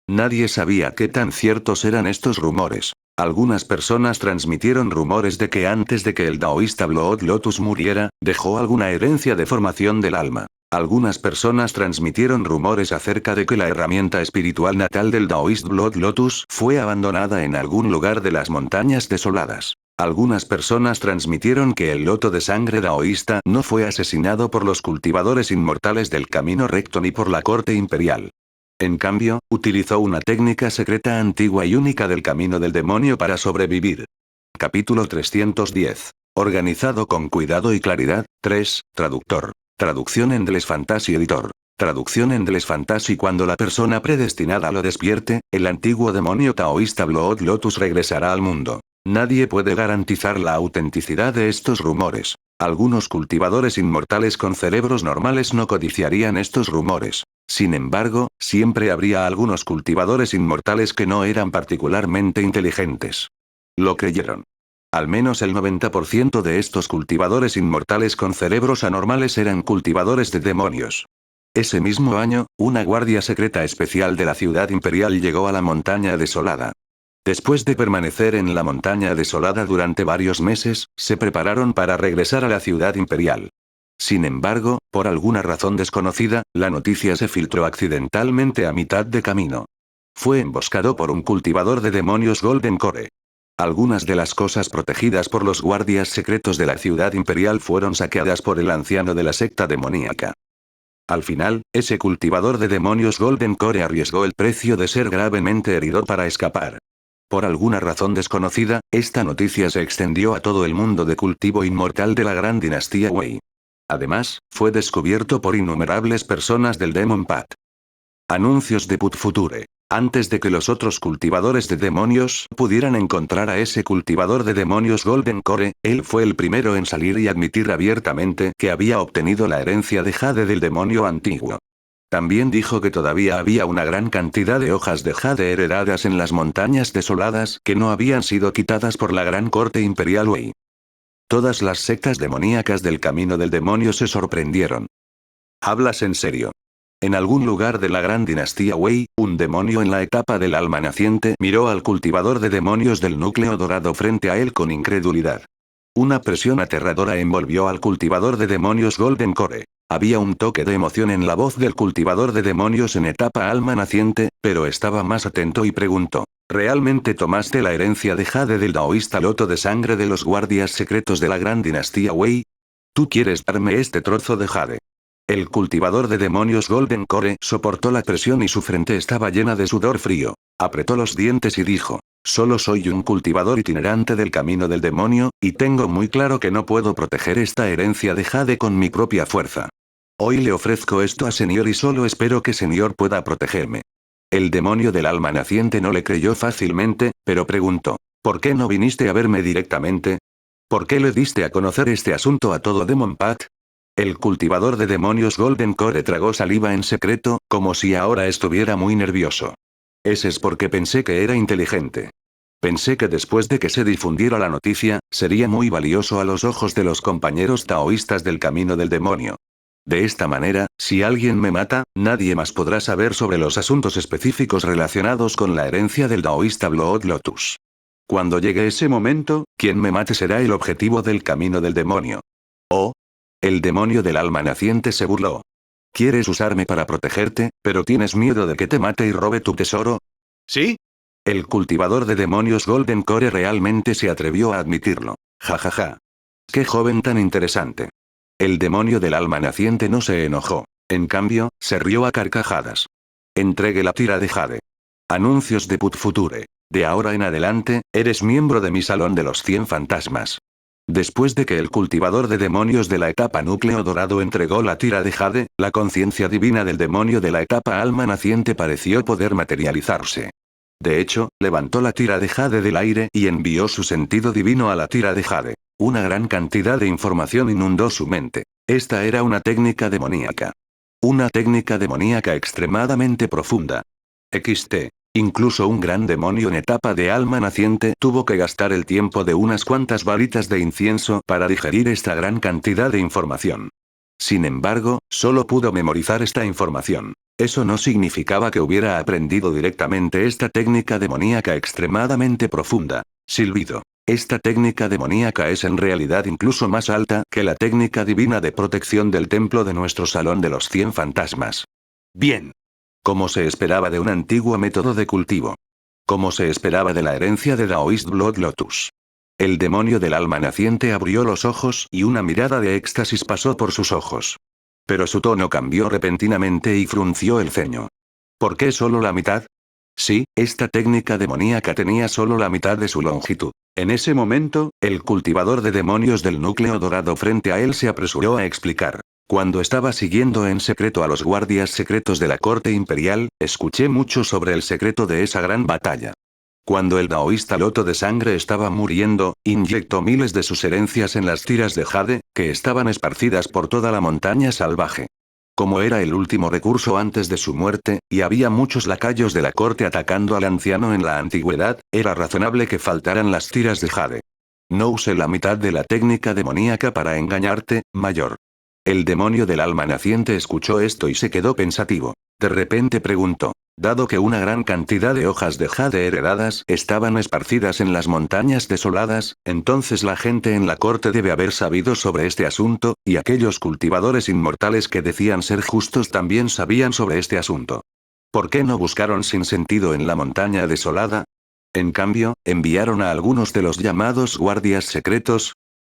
Nadie sabía qué tan ciertos eran estos rumores. Algunas personas transmitieron rumores de que antes de que el taoísta Blood Lotus muriera, dejó alguna herencia de formación del alma. Algunas personas transmitieron rumores acerca de que la herramienta espiritual natal del taoísta Blood Lotus fue abandonada en algún lugar de las montañas desoladas. Algunas personas transmitieron que el loto de sangre daoísta no fue asesinado por los cultivadores inmortales del camino recto ni por la corte imperial. En cambio, utilizó una técnica secreta antigua y única del camino del demonio para sobrevivir. Capítulo 310. Organizado con cuidado y claridad. 3. Traductor. Traducción en Deleuze Fantasy Editor. Traducción en Deleuze Fantasy. Cuando la persona predestinada lo despierte, el antiguo demonio taoísta Blood Lotus regresará al mundo. Nadie puede garantizar la autenticidad de estos rumores. Algunos cultivadores inmortales con cerebros normales no codiciarían estos rumores. Sin embargo, siempre habría algunos cultivadores inmortales que no eran particularmente inteligentes. Lo creyeron. Al menos el 90% de estos cultivadores inmortales con cerebros anormales eran cultivadores de demonios. Ese mismo año, una guardia secreta especial de la ciudad imperial llegó a la montaña desolada. Después de permanecer en la montaña desolada durante varios meses, se prepararon para regresar a la ciudad imperial. Sin embargo, por alguna razón desconocida, la noticia se filtró accidentalmente a mitad de camino. Fue emboscado por un cultivador de demonios Golden Core. Algunas de las cosas protegidas por los guardias secretos de la ciudad imperial fueron saqueadas por el anciano de la secta demoníaca. Al final, ese cultivador de demonios Golden Core arriesgó el precio de ser gravemente herido para escapar. Por alguna razón desconocida, esta noticia se extendió a todo el mundo de cultivo inmortal de la gran dinastía Wei. Además, fue descubierto por innumerables personas del Demon Path. Anuncios de Put Future. Antes de que los otros cultivadores de demonios pudieran encontrar a ese cultivador de demonios Golden Core, él fue el primero en salir y admitir abiertamente que había obtenido la herencia de Jade del demonio antiguo. También dijo que todavía había una gran cantidad de hojas de jade heredadas en las montañas desoladas que no habían sido quitadas por la gran corte imperial Wei. Todas las sectas demoníacas del camino del demonio se sorprendieron. ¿Hablas en serio? En algún lugar de la gran dinastía Wei, un demonio en la etapa del alma naciente miró al cultivador de demonios del núcleo dorado frente a él con incredulidad. Una presión aterradora envolvió al cultivador de demonios Golden Core. Había un toque de emoción en la voz del cultivador de demonios en etapa alma naciente, pero estaba más atento y preguntó: ¿realmente tomaste la herencia de Jade del daoísta loto de sangre de los guardias secretos de la gran dinastía Wei? ¿Tú quieres darme este trozo de Jade? El cultivador de demonios Golden Core soportó la presión y su frente estaba llena de sudor frío. Apretó los dientes y dijo: solo soy un cultivador itinerante del camino del demonio, y tengo muy claro que no puedo proteger esta herencia de Jade con mi propia fuerza. Hoy le ofrezco esto a Señor y solo espero que Señor pueda protegerme. El demonio del alma naciente no le creyó fácilmente, pero preguntó: ¿por qué no viniste a verme directamente? ¿Por qué le diste a conocer este asunto a todo Demon Path? El cultivador de demonios Golden Core tragó saliva en secreto, como si ahora estuviera muy nervioso. Ese es porque pensé que era inteligente. Pensé que después de que se difundiera la noticia, sería muy valioso a los ojos de los compañeros taoístas del camino del demonio. De esta manera, si alguien me mata, nadie más podrá saber sobre los asuntos específicos relacionados con la herencia del daoísta Blood Lotus. Cuando llegue ese momento, quien me mate será el objetivo del camino del demonio. Oh. El demonio del alma naciente se burló. ¿Quieres usarme para protegerte, pero tienes miedo de que te mate y robe tu tesoro? ¿Sí? El cultivador de demonios Golden Core realmente se atrevió a admitirlo. Ja ja ja. ¡Qué joven tan interesante! El demonio del alma naciente no se enojó. En cambio, se rió a carcajadas. Entregue la tira de Jade. Anuncios de Put Future. De ahora en adelante, eres miembro de mi salón de los 100 fantasmas. Después de que el cultivador de demonios de la etapa núcleo dorado entregó la tira de Jade, la conciencia divina del demonio de la etapa alma naciente pareció poder materializarse. De hecho, levantó la tira de Jade del aire y envió su sentido divino a la tira de Jade. Una gran cantidad de información inundó su mente. Esta era una técnica demoníaca. Una técnica demoníaca extremadamente profunda. XT. Incluso un gran demonio en etapa de alma naciente tuvo que gastar el tiempo de unas cuantas varitas de incienso para digerir esta gran cantidad de información. Sin embargo, solo pudo memorizar esta información. Eso no significaba que hubiera aprendido directamente esta técnica demoníaca extremadamente profunda. Silbido. Esta técnica demoníaca es en realidad incluso más alta que la técnica divina de protección del templo de nuestro salón de los 100 fantasmas. Bien. Como se esperaba de un antiguo método de cultivo. Como se esperaba de la herencia de Daoist Blood Lotus. El demonio del alma naciente abrió los ojos y una mirada de éxtasis pasó por sus ojos. Pero su tono cambió repentinamente y frunció el ceño. ¿Por qué solo la mitad? Sí, esta técnica demoníaca tenía solo la mitad de su longitud. En ese momento, el cultivador de demonios del núcleo dorado frente a él se apresuró a explicar. Cuando estaba siguiendo en secreto a los guardias secretos de la corte imperial, escuché mucho sobre el secreto de esa gran batalla. Cuando el daoísta Loto de Sangre estaba muriendo, inyectó miles de sus herencias en las tiras de jade, que estaban esparcidas por toda la montaña salvaje. Como era el último recurso antes de su muerte, y había muchos lacayos de la corte atacando al anciano en la antigüedad, era razonable que faltaran las tiras de jade. No usé la mitad de la técnica demoníaca para engañarte, mayor. El demonio del alma naciente escuchó esto y se quedó pensativo. De repente preguntó. Dado que una gran cantidad de hojas de jade heredadas estaban esparcidas en las montañas desoladas, entonces la gente en la corte debe haber sabido sobre este asunto, y aquellos cultivadores inmortales que decían ser justos también sabían sobre este asunto. ¿Por qué no buscaron sin sentido en la montaña desolada? En cambio, enviaron a algunos de los llamados guardias secretos.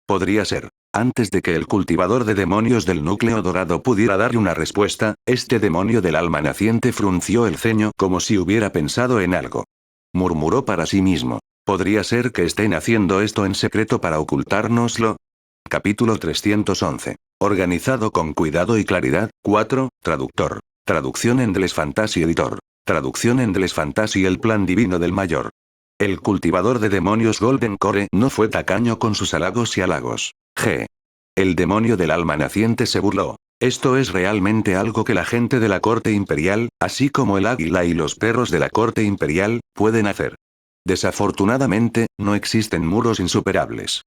Podría ser. Antes de que el cultivador de demonios del núcleo dorado pudiera darle una respuesta, este demonio del alma naciente frunció el ceño como si hubiera pensado en algo. Murmuró para sí mismo. ¿Podría ser que estén haciendo esto en secreto para ocultárnoslo? Capítulo 311. Organizado con cuidado y claridad. 4. Traductor. Traducción en Endless Fantasy Editor. Traducción en Endless Fantasy El plan divino del mayor. El cultivador de demonios Golden Core no fue tacaño con sus halagos y halagos. G. El demonio del alma naciente se burló. Esto es realmente algo que la gente de la corte imperial, así como el águila y los perros de la corte imperial, pueden hacer. Desafortunadamente, no existen muros insuperables.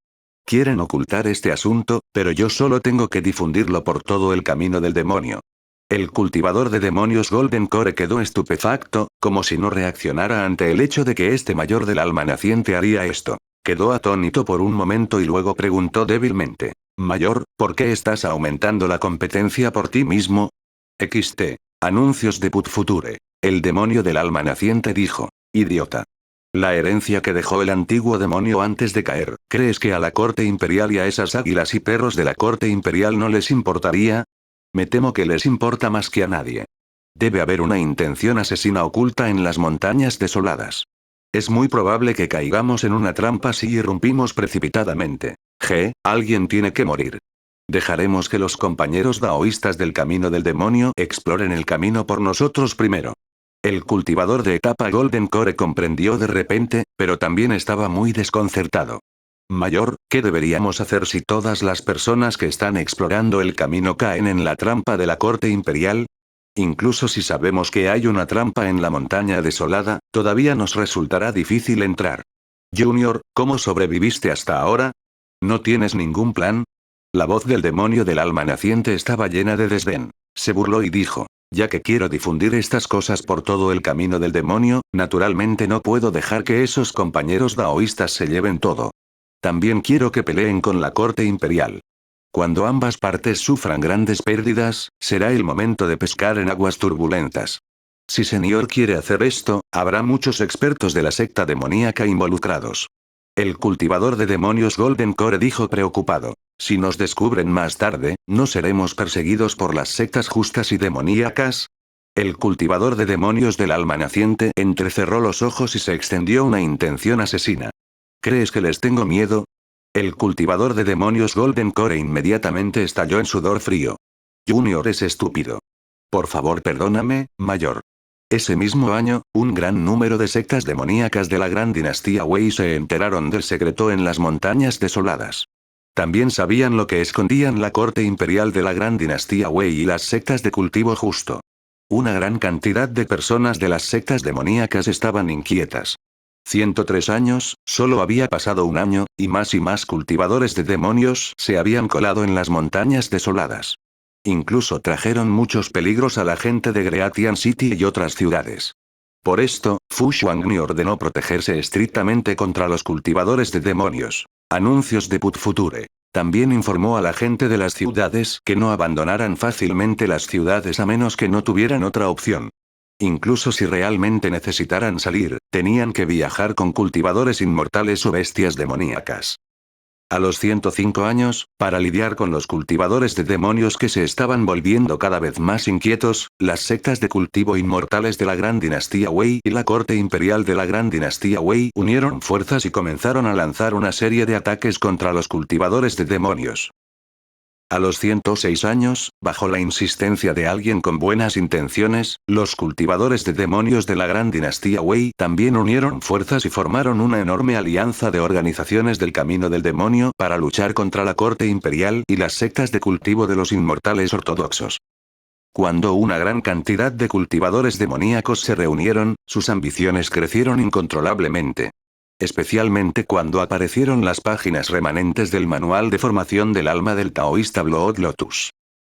Quieren ocultar este asunto, pero yo solo tengo que difundirlo por todo el camino del demonio. El cultivador de demonios Golden Core quedó estupefacto, como si no reaccionara ante el hecho de que este mayor del alma naciente haría esto. Quedó atónito por un momento y luego preguntó débilmente. Mayor, ¿por qué estás aumentando la competencia por ti mismo? XT. Anuncios de Put Future. El demonio del alma naciente dijo. Idiota. La herencia que dejó el antiguo demonio antes de caer, ¿crees que a la corte imperial y a esas águilas y perros de la corte imperial no les importaría? Me temo que les importa más que a nadie. Debe haber una intención asesina oculta en las montañas desoladas. Es muy probable que caigamos en una trampa si irrumpimos precipitadamente. Alguien tiene que morir. Dejaremos que los compañeros daoístas del camino del demonio exploren el camino por nosotros primero. El cultivador de etapa Golden Core comprendió de repente, pero también estaba muy desconcertado. Mayor, ¿qué deberíamos hacer si todas las personas que están explorando el camino caen en la trampa de la corte imperial? Incluso si sabemos que hay una trampa en la montaña desolada, todavía nos resultará difícil entrar. Junior, ¿cómo sobreviviste hasta ahora? ¿No tienes ningún plan? La voz del demonio del alma naciente estaba llena de desdén. Se burló y dijo. Ya que quiero difundir estas cosas por todo el camino del demonio, naturalmente no puedo dejar que esos compañeros daoístas se lleven todo. También quiero que peleen con la corte imperial. Cuando ambas partes sufran grandes pérdidas, será el momento de pescar en aguas turbulentas. Si Senior quiere hacer esto, habrá muchos expertos de la secta demoníaca involucrados. El cultivador de demonios Golden Core dijo preocupado. Si nos descubren más tarde, ¿no seremos perseguidos por las sectas justas y demoníacas? El cultivador de demonios del alma naciente entrecerró los ojos y se extendió una intención asesina. ¿Crees que les tengo miedo? El cultivador de demonios Golden Core inmediatamente estalló en sudor frío. Junior es estúpido. Por favor, perdóname, mayor. Ese mismo año, un gran número de sectas demoníacas de la gran dinastía Wei se enteraron del secreto en las montañas desoladas. También sabían lo que escondían la corte imperial de la gran dinastía Wei y las sectas de cultivo justo. Una gran cantidad de personas de las sectas demoníacas estaban inquietas. 103 años, solo había pasado un año, y más cultivadores de demonios se habían colado en las montañas desoladas. Incluso trajeron muchos peligros a la gente de Greatian City y otras ciudades. Por esto, Fu Xuangni ordenó protegerse estrictamente contra los cultivadores de demonios. Anuncios de Put Future. También informó a la gente de las ciudades que no abandonaran fácilmente las ciudades a menos que no tuvieran otra opción. Incluso si realmente necesitaran salir, tenían que viajar con cultivadores inmortales o bestias demoníacas. A los 105 años, para lidiar con los cultivadores de demonios que se estaban volviendo cada vez más inquietos, las sectas de cultivo inmortales de la Gran Dinastía Wei y la corte imperial de la Gran Dinastía Wei unieron fuerzas y comenzaron a lanzar una serie de ataques contra los cultivadores de demonios. A los 106 años, bajo la insistencia de alguien con buenas intenciones, los cultivadores de demonios de la Gran Dinastía Wei también unieron fuerzas y formaron una enorme alianza de organizaciones del Camino del Demonio para luchar contra la corte imperial y las sectas de cultivo de los inmortales ortodoxos. Cuando una gran cantidad de cultivadores demoníacos se reunieron, sus ambiciones crecieron incontrolablemente. Especialmente cuando aparecieron las páginas remanentes del manual de formación del alma del taoísta Blood Lotus.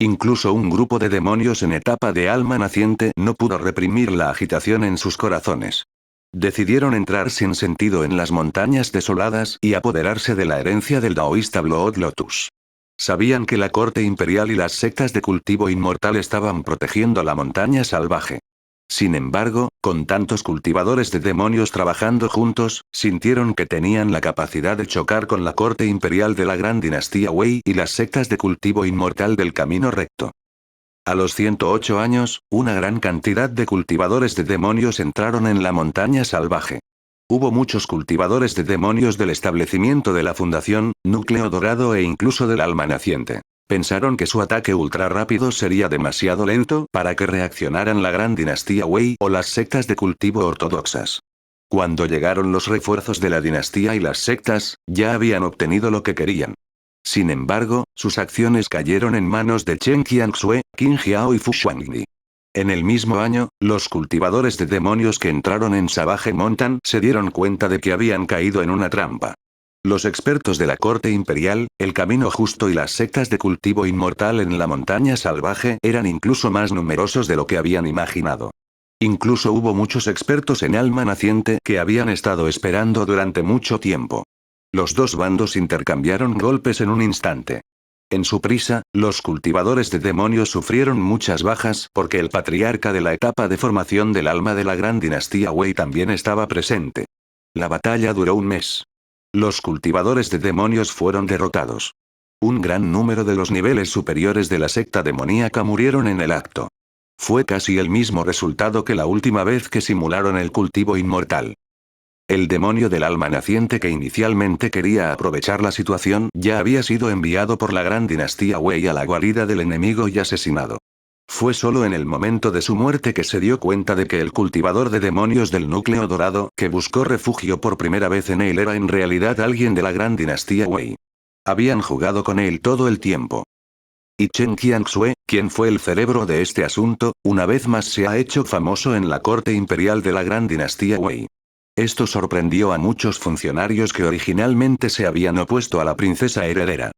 Incluso un grupo de demonios en etapa de alma naciente no pudo reprimir la agitación en sus corazones. Decidieron entrar sin sentido en las montañas desoladas y apoderarse de la herencia del taoísta Blood Lotus. Sabían que la corte imperial y las sectas de cultivo inmortal estaban protegiendo la montaña salvaje. Sin embargo, con tantos cultivadores de demonios trabajando juntos, sintieron que tenían la capacidad de chocar con la corte imperial de la Gran Dinastía Wei y las sectas de cultivo inmortal del camino recto. A los 108 años, una gran cantidad de cultivadores de demonios entraron en la montaña salvaje. Hubo muchos cultivadores de demonios del establecimiento de la Fundación, Núcleo Dorado e incluso del Alma Naciente. Pensaron que su ataque ultra rápido sería demasiado lento para que reaccionaran la Gran Dinastía Wei o las sectas de cultivo ortodoxas. Cuando llegaron los refuerzos de la dinastía y las sectas, ya habían obtenido lo que querían. Sin embargo, sus acciones cayeron en manos de Chen Qianxue, Qin Jiao y Fu Xuangdi. En el mismo año, los cultivadores de demonios que entraron en Savage Mountain se dieron cuenta de que habían caído en una trampa. Los expertos de la corte imperial, el camino justo y las sectas de cultivo inmortal en la montaña salvaje eran incluso más numerosos de lo que habían imaginado. Incluso hubo muchos expertos en alma naciente que habían estado esperando durante mucho tiempo. Los dos bandos intercambiaron golpes en un instante. En su prisa, los cultivadores de demonios sufrieron muchas bajas porque el patriarca de la etapa de formación del alma de la Gran Dinastía Wei también estaba presente. La batalla duró un mes. Los cultivadores de demonios fueron derrotados. Un gran número de los niveles superiores de la secta demoníaca murieron en el acto. Fue casi el mismo resultado que la última vez que simularon el cultivo inmortal. El demonio del alma naciente que inicialmente quería aprovechar la situación ya había sido enviado por la Gran Dinastía Wei a la guarida del enemigo y asesinado. Fue solo en el momento de su muerte que se dio cuenta de que el cultivador de demonios del núcleo dorado que buscó refugio por primera vez en él era en realidad alguien de la Gran Dinastía Wei. Habían jugado con él todo el tiempo. Y Chen Qianxue, quien fue el cerebro de este asunto, una vez más se ha hecho famoso en la corte imperial de la Gran Dinastía Wei. Esto sorprendió a muchos funcionarios que originalmente se habían opuesto a la princesa heredera.